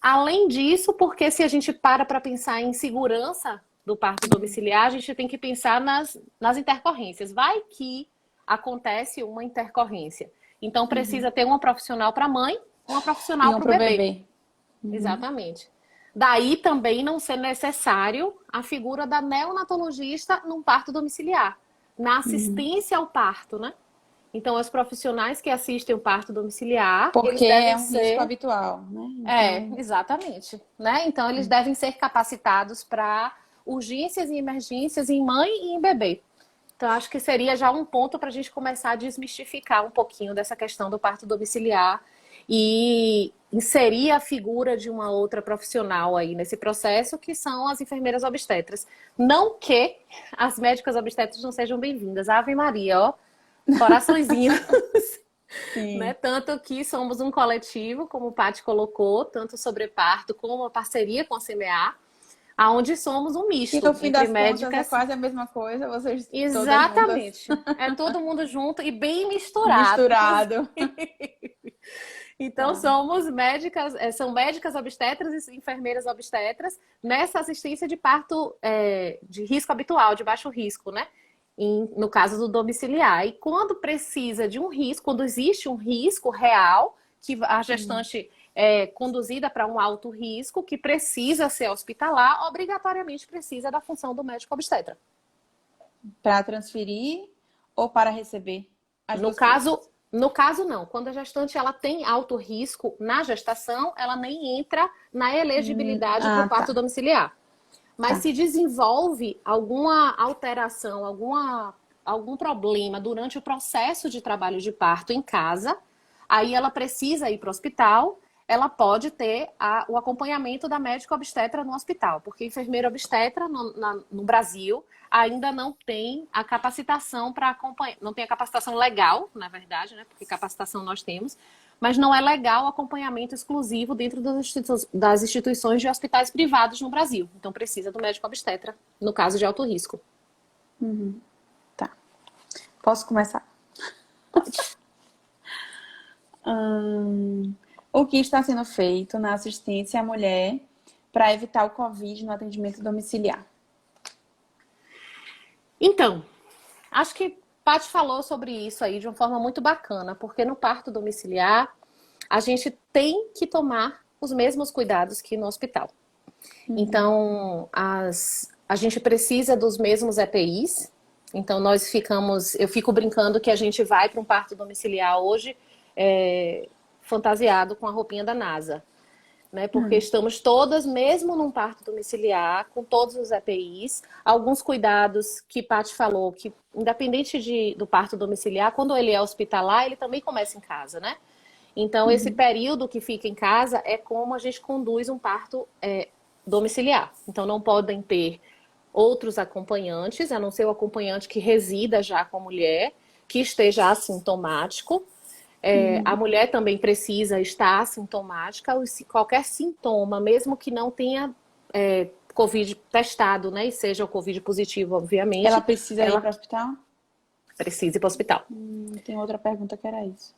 Além disso, porque se a gente para pensar em segurança do parto domiciliar, a gente tem que pensar nas intercorrências. Vai que acontece uma intercorrência. Então, precisa ter uma profissional para a mãe, uma profissional para o bebê. Exatamente. Daí também não ser necessário a figura da neonatologista num parto domiciliar, na assistência ao parto, né? Então, os profissionais que assistem o parto domiciliar... Porque é um risco habitual, né? Então... exatamente. Né? Então, eles devem ser capacitados para urgências e emergências em mãe e em bebê. Então, acho que seria já um ponto para a gente começar a desmistificar um pouquinho dessa questão do parto domiciliar e inserir a figura de uma outra profissional aí nesse processo, que são as enfermeiras obstetras. Não que as médicas obstetras não sejam bem-vindas. Ave Maria, ó, coraçõezinhos. Né? Tanto que somos um coletivo, como o Paty colocou, tanto sobre parto como a parceria com a CMA, aonde somos um misto. E no fim das médicas... contas é quase a mesma coisa, vocês Exatamente. É todo mundo junto e bem misturado. Misturado. Então, somos médicas, são médicas obstetras e enfermeiras obstetras nessa assistência de parto de risco habitual, de baixo risco, né? No caso do domiciliar. E quando precisa de um risco, quando existe um risco real, que a gestante é conduzida para um alto risco, que precisa ser hospitalar, obrigatoriamente precisa da função do médico obstetra. Para transferir ou para receber? No caso, não. Quando a gestante ela tem alto risco na gestação, ela nem entra na elegibilidade para o parto domiciliar. Mas se desenvolve alguma alteração, algum problema durante o processo de trabalho de parto em casa, aí ela precisa ir para o hospital, ela pode ter o acompanhamento da médica obstetra no hospital, porque enfermeira obstetra no Brasil ainda não tem a capacitação para acompanhar, não tem a capacitação legal, na verdade, né? Porque capacitação nós temos, mas não é legal o acompanhamento exclusivo dentro das instituições de hospitais privados no Brasil. Então precisa do médico obstetra, no caso de alto risco. Tá. Posso começar? Pode. O que está sendo feito na assistência à mulher para evitar o Covid no atendimento domiciliar? Então, acho que Paty falou sobre isso aí de uma forma muito bacana, porque no parto domiciliar a gente tem que tomar os mesmos cuidados que no hospital. Então, a gente precisa dos mesmos EPIs. Então, eu fico brincando que a gente vai para um parto domiciliar hoje fantasiado com a roupinha da NASA. Né? Porque estamos todas, mesmo num parto domiciliar, com todos os EPIs, alguns cuidados que Paty falou, que independente do parto domiciliar, quando ele é hospitalar, ele também começa em casa, né? Então, esse período que fica em casa é como a gente conduz um parto domiciliar. Então, não podem ter outros acompanhantes, a não ser o acompanhante que resida já com a mulher, que esteja assintomático. A mulher também precisa estar assintomática. Qualquer sintoma, mesmo que não tenha Covid testado, né? E seja o Covid positivo, obviamente. Ela precisa ir para o hospital? Precisa ir para o hospital. Tem outra pergunta que era isso.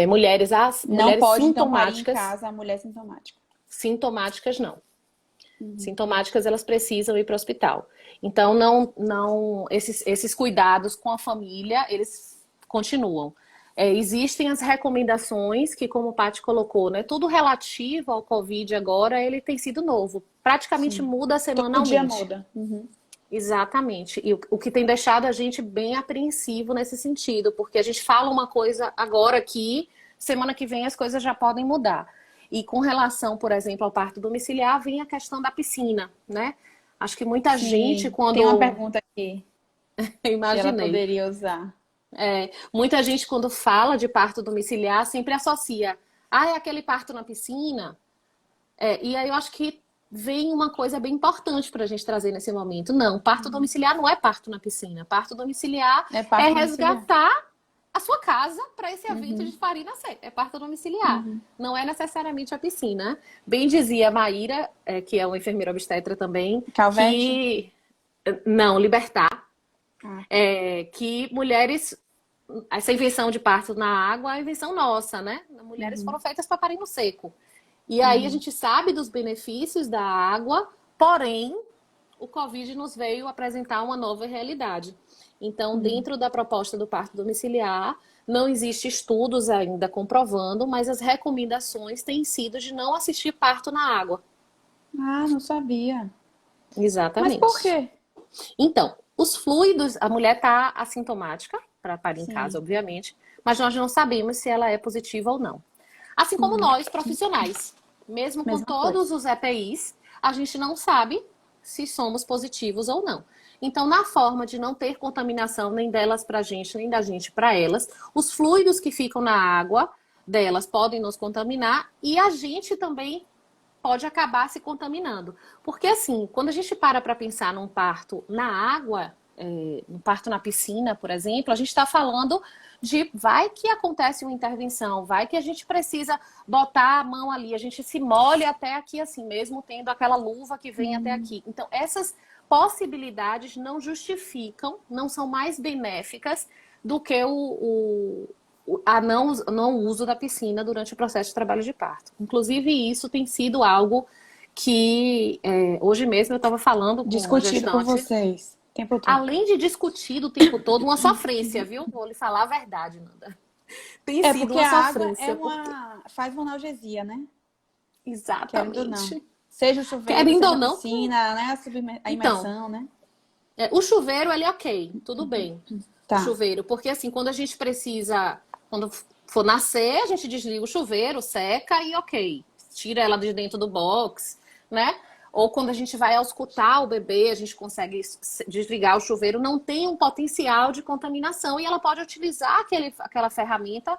Mulheres não pode, sintomáticas. Então, parir em casa a mulher sintomática. Sintomáticas, não. Sintomáticas, elas precisam ir para o hospital. Então, esses cuidados com a família, eles continuam. Existem as recomendações que, como o Paty colocou, né, tudo relativo ao Covid agora, ele tem sido novo. Praticamente muda semanalmente. Todo dia muda. Exatamente. E o que tem deixado a gente bem apreensivo nesse sentido, porque a gente fala uma coisa agora aqui, semana que vem as coisas já podem mudar. E com relação, por exemplo, ao parto domiciliar, vem a questão da piscina, né? Acho que muita gente, quando... Tem uma pergunta aqui. Imaginei. Que ela poderia usar. Muita gente, quando fala de parto domiciliar, sempre associa. É aquele parto na piscina? E aí eu acho que vem uma coisa bem importante para a gente trazer nesse momento. Não, parto domiciliar não é parto na piscina. Parto domiciliar É parto é domiciliar. resgatar a sua casa para esse evento de parir e nascer. É parto domiciliar. Não é necessariamente a piscina. Bem dizia a Maíra, que é uma enfermeira obstetra também, Calvete? que... Não, Libertar. Ah. Que mulheres... Essa invenção de parto na água é invenção nossa, né? Mulheres foram feitas para parir no seco. E aí a gente sabe dos benefícios da água, porém, o Covid nos veio apresentar uma nova realidade. Então, dentro da proposta do parto domiciliar, não existe estudos ainda comprovando, mas as recomendações têm sido de não assistir parto na água. Ah, não sabia. Exatamente. Mas por quê? Então, os fluidos, a mulher está assintomática, para parir em casa, obviamente, mas nós não sabemos se ela é positiva ou não. Assim como nós, profissionais. Mesmo com todos os EPIs, a gente não sabe se somos positivos ou não. Então, na forma de não ter contaminação nem delas para a gente, nem da gente para elas, os fluidos que ficam na água delas podem nos contaminar e a gente também pode acabar se contaminando. Porque, assim, quando a gente para pensar num parto na água, no parto na piscina, por exemplo, a gente está falando de vai que acontece uma intervenção, vai que a gente precisa botar a mão ali, a gente se molha até aqui assim, mesmo tendo aquela luva que vem até aqui. Então, essas possibilidades não justificam, não são mais benéficas do que a não uso da piscina durante o processo de trabalho de parto. Inclusive, isso tem sido algo que hoje mesmo eu estava falando com discutido uma por vocês. Tempo todo. Além de discutir o tempo todo, uma sofrência, viu? Vou lhe falar a verdade, Nanda. Tem sido porque uma a sofrência. água faz uma analgesia, né? Exatamente. Querendo ou não. Seja o chuveiro, Querendo seja ou a não, piscina, né? A imersão, né? O chuveiro, ele é ok, tudo bem. Tá. O chuveiro, porque assim, quando a gente precisa, quando for nascer, a gente desliga o chuveiro, seca e ok. Tira ela de dentro do box, né? Ou quando a gente vai auscultar o bebê, a gente consegue desligar o chuveiro, não tem um potencial de contaminação e ela pode utilizar aquela ferramenta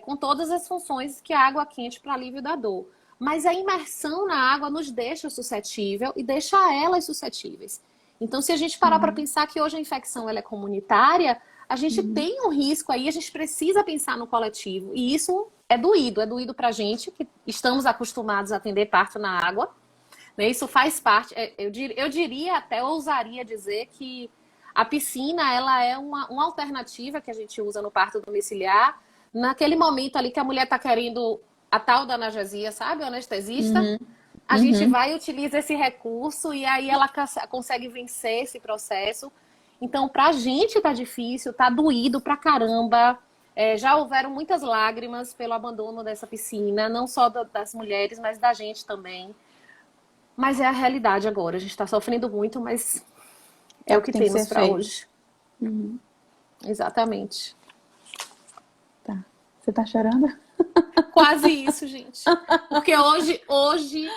com todas as funções que a água quente para alívio da dor. Mas a imersão na água nos deixa suscetível e deixa elas suscetíveis. Então, se a gente parar para pensar que hoje a infecção ela é comunitária, a gente tem um risco aí, a gente precisa pensar no coletivo. E isso é doído para a gente, que estamos acostumados a atender parto na água. Isso faz parte, eu diria até, ousaria dizer que a piscina ela é uma alternativa que a gente usa no parto domiciliar, naquele momento ali que a mulher está querendo a tal da analgesia, sabe? O anestesista. A gente vai e utiliza esse recurso e aí ela consegue vencer esse processo. Então, pra gente tá difícil, tá doído pra caramba. Já houveram muitas lágrimas pelo abandono dessa piscina, não só das mulheres, mas da gente também. Mas é a realidade agora. A gente está sofrendo muito, mas é o que temos para hoje. Exatamente. Tá. Você tá chorando? Quase isso, gente. Porque hoje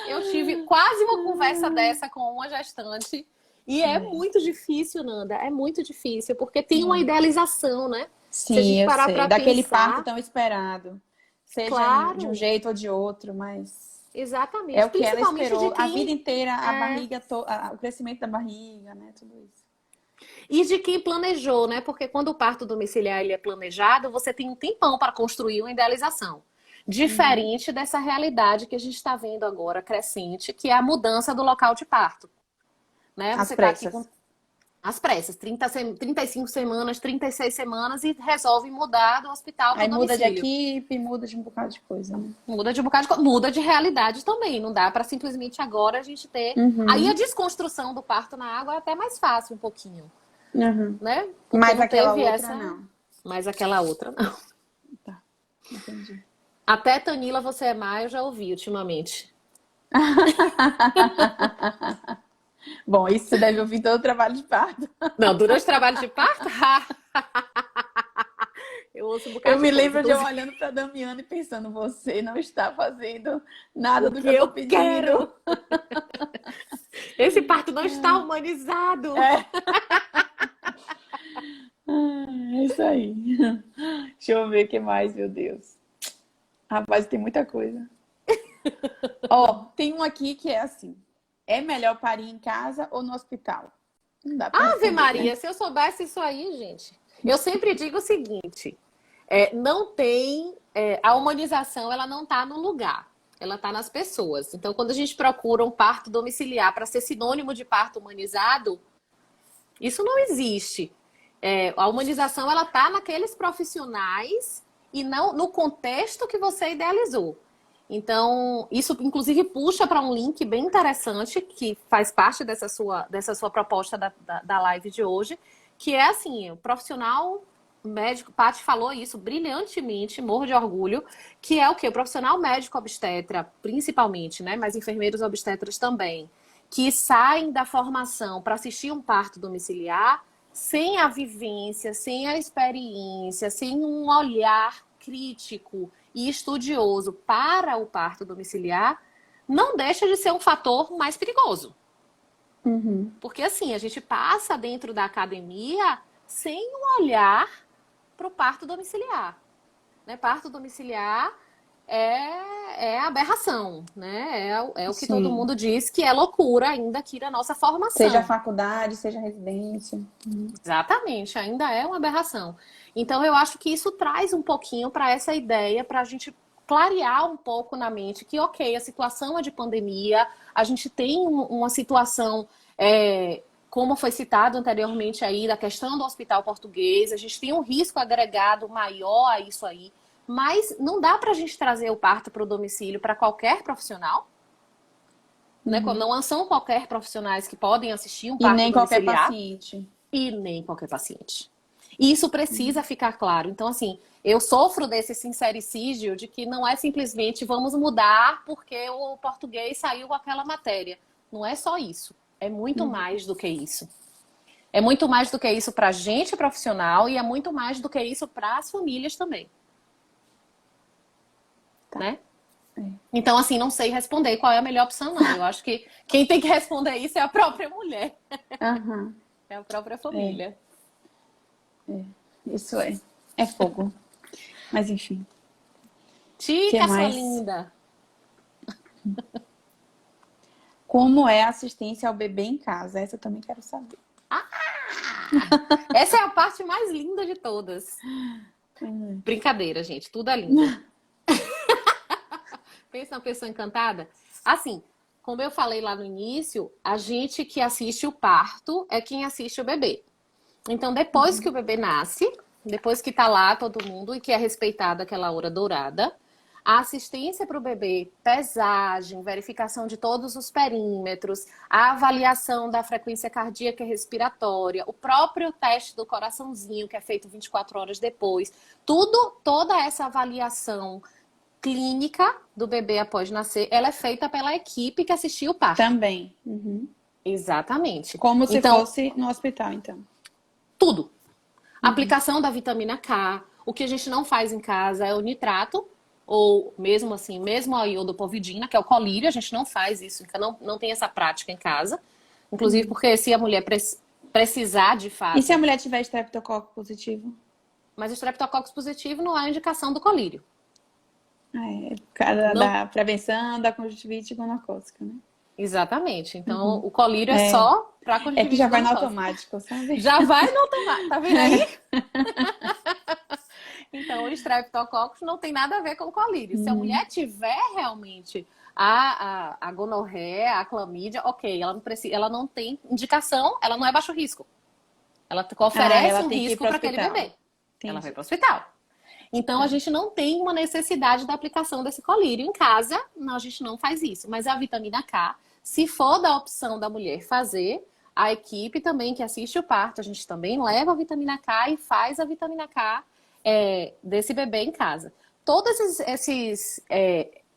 eu tive quase uma conversa dessa com uma gestante. E é muito difícil, Nanda. É muito difícil, porque tem uma idealização, né? Sim, se a gente parar para daquele pensar... parto tão esperado. Seja Claro. de um jeito ou de outro, mas... Exatamente. É o que ela esperou quem... a vida inteira, a barriga, o crescimento da barriga, né? Tudo isso. E de quem planejou, né? Porque quando o parto domiciliar ele é planejado, você tem um tempão para construir uma idealização. Diferente dessa realidade que a gente está vendo agora crescente, que é a mudança do local de parto. Né? As você pressas. Tá aqui com as pressas, 35 semanas, 36 semanas e resolve mudar do hospital para o domicílio. Aí muda de equipe, muda de um bocado de coisa, né? Muda de um bocado de coisa, muda de realidade também. Não dá para simplesmente agora a gente ter... Aí a desconstrução do parto na água é até mais fácil um pouquinho. Né? Mas aquela outra não. Mas aquela outra não. Tá, entendi. Até Tanila, você é má, eu já ouvi ultimamente. Bom, isso você deve ouvir todo o trabalho de parto. Não, durante o trabalho de parto? Eu ouço um bocado. Eu me lembro de eu olhando para Damiana e pensando, você não está fazendo nada do que eu tô pedindo. Quero. Esse parto não está humanizado. É isso aí. Deixa eu ver o que mais, meu Deus. Rapaz, tem muita coisa. Ó, tem um aqui que é assim. É melhor parir em casa ou no hospital? Não dá pra Ave responder, Maria, né? se eu soubesse isso aí, gente. Eu sempre digo o seguinte: não tem. A humanização, ela não está no lugar, ela está nas pessoas. Então, quando a gente procura um parto domiciliar para ser sinônimo de parto humanizado, isso não existe. A humanização, ela está naqueles profissionais e não no contexto que você idealizou. Então, isso inclusive puxa para um link bem interessante que faz parte dessa sua proposta da live de hoje, que é assim, o profissional médico, Paty falou isso brilhantemente, morro de orgulho, que é o quê? O profissional médico obstetra, principalmente, né? Mas enfermeiros obstetras também, que saem da formação para assistir um parto domiciliar sem a vivência, sem a experiência, sem um olhar crítico e estudioso para o parto domiciliar, não deixa de ser um fator mais perigoso. Uhum. Porque assim, a gente passa dentro da academia sem um olhar para o parto domiciliar. Né? Parto domiciliar é aberração, né? É o que todo Sim. mundo diz que é loucura ainda aqui na nossa formação. Seja faculdade, seja residência. Exatamente, ainda é uma aberração. Então, eu acho que isso traz um pouquinho para essa ideia, para a gente clarear um pouco na mente que, ok, a situação é de pandemia, a gente tem uma situação, como foi citado anteriormente aí, da questão do hospital português, a gente tem um risco agregado maior a isso aí, mas não dá para a gente trazer o parto para o domicílio para qualquer profissional, né? Não são qualquer profissionais que podem assistir um E parto nem qualquer domiciliar. paciente. E nem qualquer paciente. E isso precisa ficar claro. Então, assim, eu sofro desse sincericídio de que não é simplesmente vamos mudar porque o português saiu com aquela matéria. Não é só isso. É muito mais do que isso. É muito mais do que isso para a gente profissional e é muito mais do que isso para as famílias também. Tá. Né? Então, assim, não sei responder qual é a melhor opção, não. Eu acho que quem tem que responder isso é a própria mulher. Aham. É a própria família. Isso é fogo. Mas enfim. Tica, Que sua mais? linda. Como é a assistência ao bebê em casa? Essa eu também quero saber. Essa é a parte mais linda de todas. Brincadeira, gente. Tudo é lindo. Pensa uma pessoa encantada? Assim, como eu falei lá no início, a gente que assiste o parto é quem assiste o bebê. Então, depois que o bebê nasce, depois que tá lá todo mundo e que é respeitada aquela hora dourada, a assistência para o bebê, pesagem, verificação de todos os perímetros, a avaliação da frequência cardíaca e respiratória, o próprio teste do coraçãozinho, que é feito 24 horas depois, toda essa avaliação clínica do bebê após nascer, ela é feita pela equipe que assistiu o parto. Também. Exatamente. Como se Então, fosse no hospital, então. tudo. Aplicação da vitamina K. O que a gente não faz em casa é o nitrato, ou mesmo assim, mesmo a iodopovidina, que é o colírio, a gente não faz isso, não tem essa prática em casa. Inclusive porque se a mulher precisar de fato... E se a mulher tiver estreptococo positivo? Mas o estreptococcus positivo não é indicação do colírio. É por causa da prevenção da conjuntivite gonocócica, né? Exatamente. Então, o colírio é só para conjuntivite. É que já vai no gonocócica. automático, sabe? Já vai no automático, tá vendo aí? Então, o estreptococcus não tem nada a ver com o colírio. Se a mulher tiver realmente a gonorreia, a clamídia, ok, ela não tem indicação, ela não é baixo risco. Ela oferece ela um tem que ir risco pro para aquele hospital. bebê. Entendi. Ela vai para o hospital. Então, a gente não tem uma necessidade da aplicação desse colírio. Em casa, a gente não faz isso. Mas a vitamina K, se for da opção da mulher fazer, a equipe também que assiste o parto, a gente também leva a vitamina K e faz a vitamina K desse bebê em casa. Todos esses...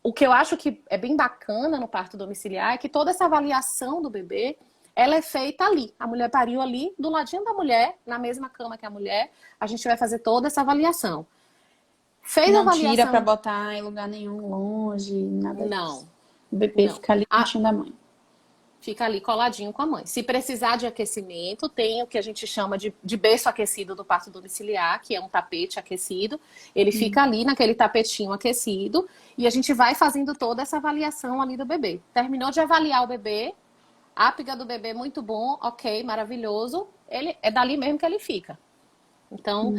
o que eu acho que é bem bacana no parto domiciliar é que toda essa avaliação do bebê, ela é feita ali. A mulher pariu ali, do ladinho da mulher, na mesma cama que a mulher, a gente vai fazer toda essa avaliação. Fez a Não avaliação... tira pra botar em lugar nenhum, longe, nada disso. Não. O bebê fica ali pertinho da mãe. Fica ali coladinho com a mãe. Se precisar de aquecimento, tem o que a gente chama de berço aquecido do parto domiciliar, que é um tapete aquecido. Ele fica ali naquele tapetinho aquecido e a gente vai fazendo toda essa avaliação ali do bebê. Terminou de avaliar o bebê, Ápiga do bebê muito bom, ok, maravilhoso. Ele é dali mesmo que ele fica. Então,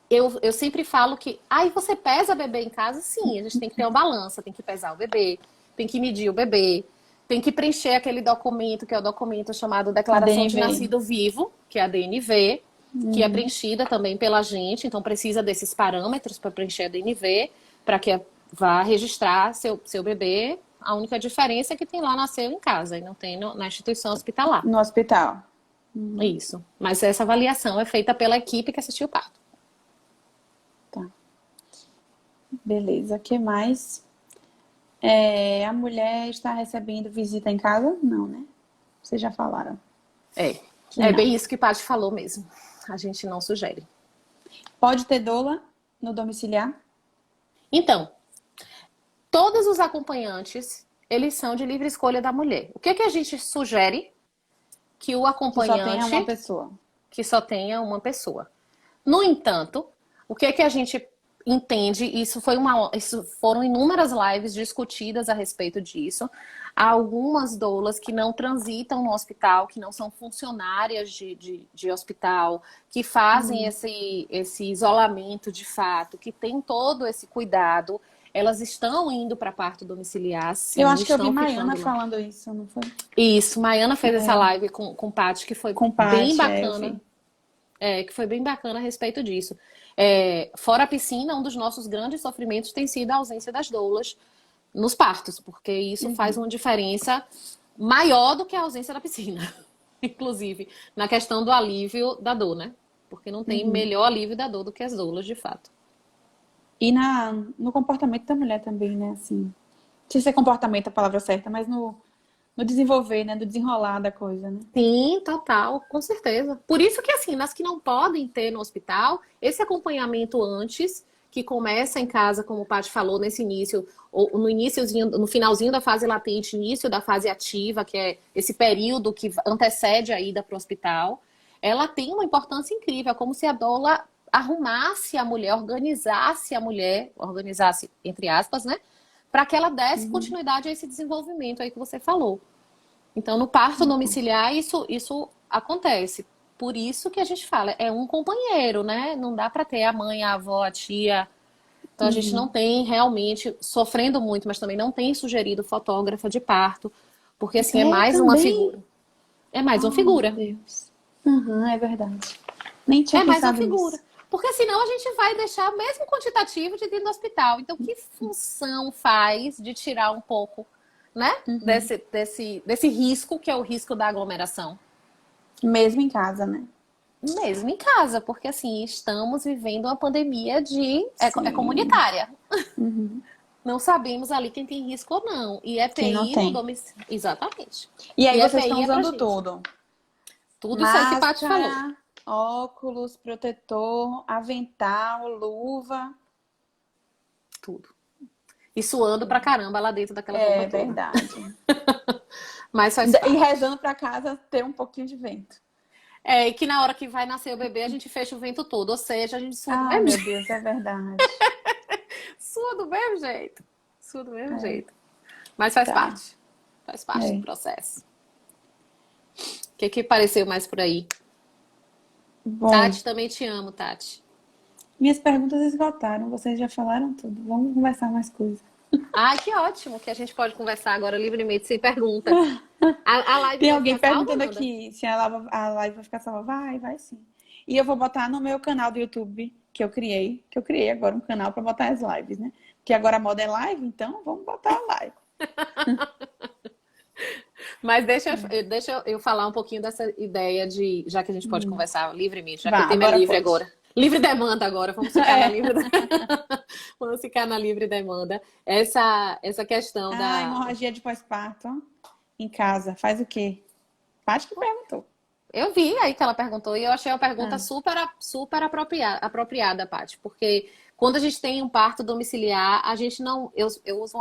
eu sempre falo que, aí você pesa bebê em casa? Sim, a gente tem que ter uma balança, tem que pesar o bebê, tem que medir o bebê, tem que preencher aquele documento, que é o documento chamado Declaração de ADNV. Nascido Vivo, que é a DNV, que é preenchida também pela gente, então precisa desses parâmetros para preencher a DNV, para que vá registrar seu bebê. A única diferença é que tem lá nasceu em casa e não tem na instituição hospitalar. No hospital. Isso. Mas essa avaliação é feita pela equipe que assistiu o parto. Tá. Beleza. O que mais? A mulher está recebendo visita em casa? Não, né? Vocês já falaram. É não. bem isso que o Paty falou mesmo. A gente não sugere. Pode ter doula no domiciliar? Então, todos os acompanhantes, eles são de livre escolha da mulher. O que a gente sugere? Que o acompanhante... Que só tenha uma pessoa. Que só tenha uma pessoa. No entanto, o que a gente entende, isso foram inúmeras lives discutidas a respeito disso. Há algumas doulas que não transitam no hospital, que não são funcionárias de hospital, que fazem esse isolamento de fato, que tem todo esse cuidado. Elas estão indo para parto domiciliar, sim. Eu acho que eu vi Maiana falando isso, não foi? Isso, Maiana fez essa live com Paty, que foi bem bacana. Que foi bem bacana a respeito disso. Fora a piscina, um dos nossos grandes sofrimentos tem sido a ausência das doulas nos partos, porque isso faz uma diferença maior do que a ausência da piscina. Inclusive, na questão do alívio da dor, né? Porque não tem melhor alívio da dor do que as doulas, de fato. E no comportamento da mulher também, né? Assim, não sei se é comportamento a palavra certa, mas no desenvolver, né? Do desenrolar da coisa, né? Sim, total, com certeza. Por isso que, assim, nas que não podem ter no hospital, esse acompanhamento antes, que começa em casa, como o Paty falou, nesse início, ou no finalzinho da fase latente, início da fase ativa, que é esse período que antecede a ida para o hospital, ela tem uma importância incrível, como se a doula arrumasse a mulher, organizasse entre aspas, né? Para que ela desse continuidade a esse desenvolvimento aí que você falou. Então, no parto domiciliar, isso acontece. Por isso que a gente fala, é um companheiro, né? Não dá para ter a mãe, a avó, a tia. Então, a gente não tem realmente, sofrendo muito, mas também não tem sugerido fotógrafa de parto. Porque, assim, é mais uma figura. É mais uma figura. Meu Deus. É verdade. Nem tinha É mais uma pensado figura. nisso. Porque senão a gente vai deixar o mesmo quantitativo de dentro do hospital. Então, que função faz de tirar um pouco, né? Desse risco, que é o risco da aglomeração? Mesmo em casa, né? Mesmo em casa, porque assim, estamos vivendo uma pandemia é comunitária. Não sabemos ali quem tem risco ou não. E Quem não EPI tem. no domicílio. Exatamente. E aí vocês EPI estão pra usando gente. tudo. Tudo isso aí que o Paty falou. Máscara, óculos, protetor, avental, luva. Tudo. E suando pra caramba lá dentro daquela roupa toda. É verdade. Mas faz E rezando pra casa ter um pouquinho de vento. E que na hora que vai nascer o bebê, a gente fecha o vento todo. Ou seja, a gente sua do mesmo meu jeito. Deus, é verdade. Sua do mesmo jeito. Sua do mesmo jeito. Mas faz parte. Faz parte do processo. O que pareceu mais por aí? Bom, Tati, também te amo, Tati. minhas perguntas esgotaram. Vocês já falaram tudo. Vamos conversar mais coisas. Ai, que ótimo que a gente pode conversar agora livremente, sem perguntas. A live Tem vai alguém ficar salva, perguntando Nanda? aqui se a live vai ficar salva. Vai sim. E eu vou botar no meu canal do YouTube, que eu criei agora um canal para botar as lives, né? Porque agora a moda é live, então vamos botar a live. Mas deixa eu falar um pouquinho dessa ideia de... Já que a gente pode conversar livremente, já que Vá, o tema é livre pode. agora. Livre demanda agora, vamos ficar na livre Vamos ficar na livre demanda. Essa questão da... hemorragia de pós-parto, ó, em casa, faz o quê? Paty que perguntou. Eu vi aí que ela perguntou e eu achei uma pergunta super apropriada, Paty, porque quando a gente tem um parto domiciliar, a gente não... Eu uso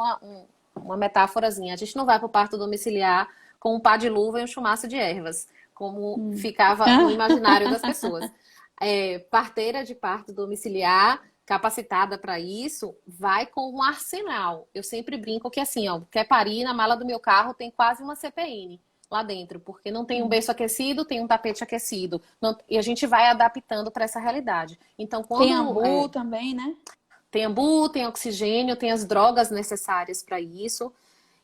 uma metáforazinha. A gente não vai para o parto domiciliar com um pá de luva e um chumaço de ervas, como ficava no imaginário das pessoas. Parteira de parto domiciliar, capacitada para isso, vai com um arsenal. Eu sempre brinco que assim, ó, quer parir, na mala do meu carro tem quase uma CPN. lá dentro, porque não tem um berço aquecido, tem um tapete aquecido. E a gente vai adaptando para essa realidade. Então, Tem quando ambu também, né? tem ambu, tem oxigênio, tem as drogas necessárias para isso.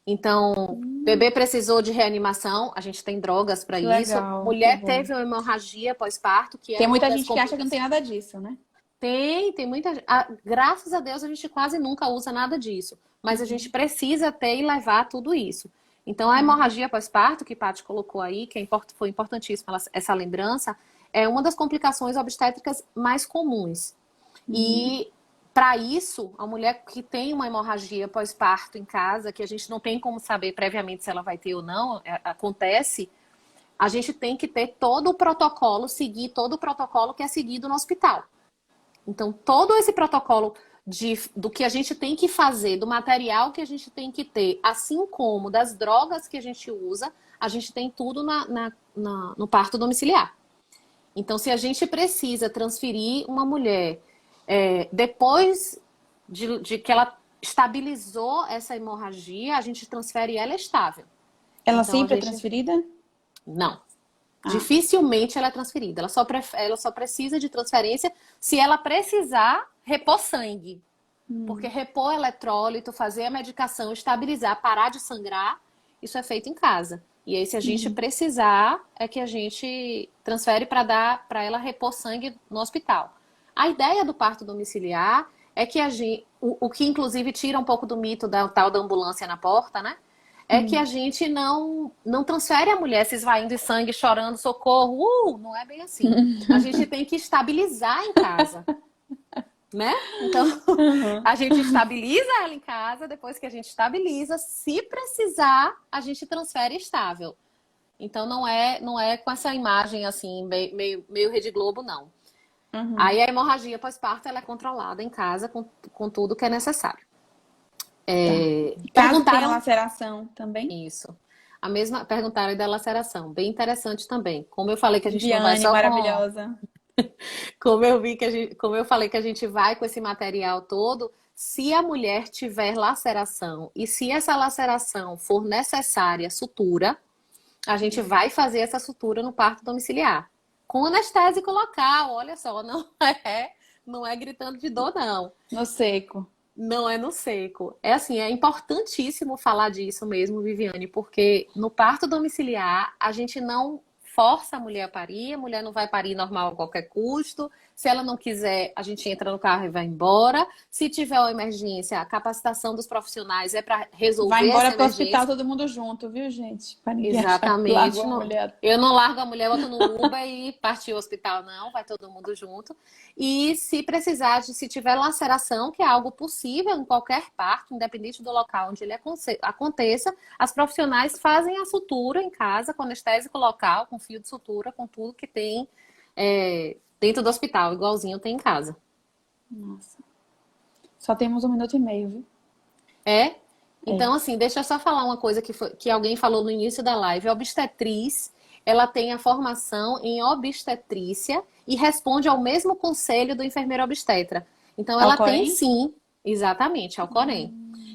Então, bebê precisou de reanimação, a gente tem drogas para Que isso. legal, que Mulher bom. teve uma hemorragia pós-parto, que é Tem uma muita das gente que acha que não tem nada disso, né? Tem muita gente. Graças a Deus a gente quase nunca usa nada disso. Mas a gente precisa ter e levar tudo isso. Então, a hemorragia pós-parto, que Paty colocou aí, que foi importantíssima essa lembrança, é uma das complicações obstétricas mais comuns. E para isso, a mulher que tem uma hemorragia pós-parto em casa, que a gente não tem como saber previamente se ela vai ter ou não, acontece, a gente tem que ter todo o protocolo, seguir todo o protocolo que é seguido no hospital. Então, todo esse protocolo do que a gente tem que fazer, do material que a gente tem que ter, assim como das drogas que a gente usa, a gente tem tudo no parto domiciliar. Então, se a gente precisa transferir uma mulher depois de que ela estabilizou essa hemorragia, a gente transfere ela estável. Ela Então, sempre é transferida? Não. Dificilmente ela é transferida. Ela só precisa de transferência se ela precisar repor sangue. Porque repor eletrólito, fazer a medicação, estabilizar, parar de sangrar, isso é feito em casa. E aí, se a gente precisar, é que a gente transfere para ela repor sangue no hospital. A ideia do parto domiciliar é que o que inclusive tira um pouco do mito da tal da ambulância na porta, né? É que a gente não transfere a mulher se esvaindo de sangue, chorando, socorro. Não é bem assim. A gente tem que estabilizar em casa. Né? Então, a gente estabiliza ela em casa, depois que a gente estabiliza, se precisar, a gente transfere estável. Então, não é com essa imagem assim, meio Rede Globo, não. Aí a hemorragia pós-parto, ela é controlada em casa com tudo que é necessário. Caso tenha laceração também? Isso. Perguntaram da laceração. Bem interessante também. Como eu falei que a gente não vai Viane, só maravilhosa. Como eu falei que a gente vai com esse material todo, se a mulher tiver laceração e se essa laceração for necessária sutura, a gente vai fazer essa sutura no parto domiciliar. Com anestésico local, olha só, não é gritando de dor, não. No seco. Não é no seco. É assim, é importantíssimo falar disso mesmo, Viviane, porque no parto domiciliar a gente não força a mulher a parir, a mulher não vai parir normal a qualquer custo. Se ela não quiser, a gente entra no carro e vai embora. Se tiver uma emergência, a capacitação dos profissionais é para resolver essa emergência. Vai embora para o hospital todo mundo junto, viu, gente? Para ninguém Exatamente. Mulher. Eu não largo a mulher, boto no Uber e partiu o hospital, não. Vai todo mundo junto. E se precisar, se tiver laceração, que é algo possível em qualquer parto, independente do local onde ele aconteça, as profissionais fazem a sutura em casa, com anestésico local, com fio de sutura, com tudo que tem dentro do hospital, igualzinho tem em casa. Nossa. Só temos 1 minuto e meio, viu? Então, assim, deixa eu só falar uma coisa que alguém falou no início da live. A obstetriz, ela tem a formação em obstetrícia e responde ao mesmo conselho do enfermeiro obstetra. Então, ela tem sim, exatamente, ao Corém.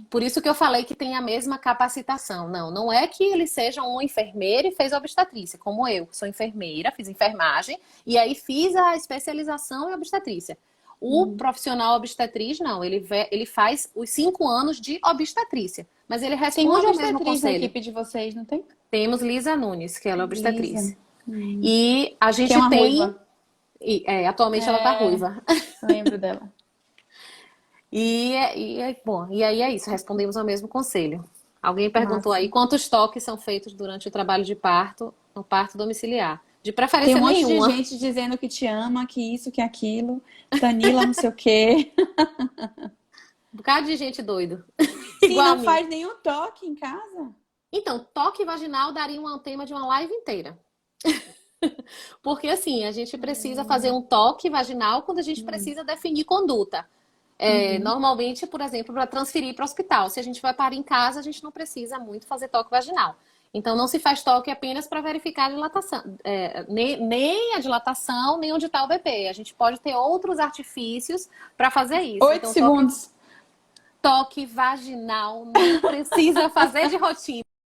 Por isso que eu falei que tem a mesma capacitação. Não é que ele seja um enfermeiro e fez obstetrícia, como eu, que sou enfermeira, fiz enfermagem, e aí fiz a especialização em obstetrícia. O profissional obstetriz, não, ele faz os 5 anos de obstetrícia, mas ele responde ao mesmo conselho. Na equipe de vocês, não tem? Temos Lisa Nunes, que ela é obstetriz. E a gente tem... Ruiva. Atualmente ela tá ruiva. Lembro dela. E aí é isso, respondemos ao mesmo conselho. Alguém perguntou aí quantos toques são feitos durante o trabalho de parto, no parto domiciliar. De preferência nenhuma. Tem um monte de gente dizendo que te ama, que isso, que aquilo. Danila, não sei o quê. Um bocado de gente doido. Sim, não faz nenhum toque em casa. Então, toque vaginal daria um tema de uma live inteira. Porque assim, a gente precisa fazer um toque vaginal quando a gente precisa definir conduta. Normalmente, por exemplo, para transferir para o hospital. Se a gente vai parir em casa, a gente não precisa muito fazer toque vaginal. Então, não se faz toque apenas para verificar a dilatação. Nem a dilatação, nem onde está o bebê. A gente pode ter outros artifícios para fazer isso. 8 segundos. Toque vaginal não precisa fazer de rotina.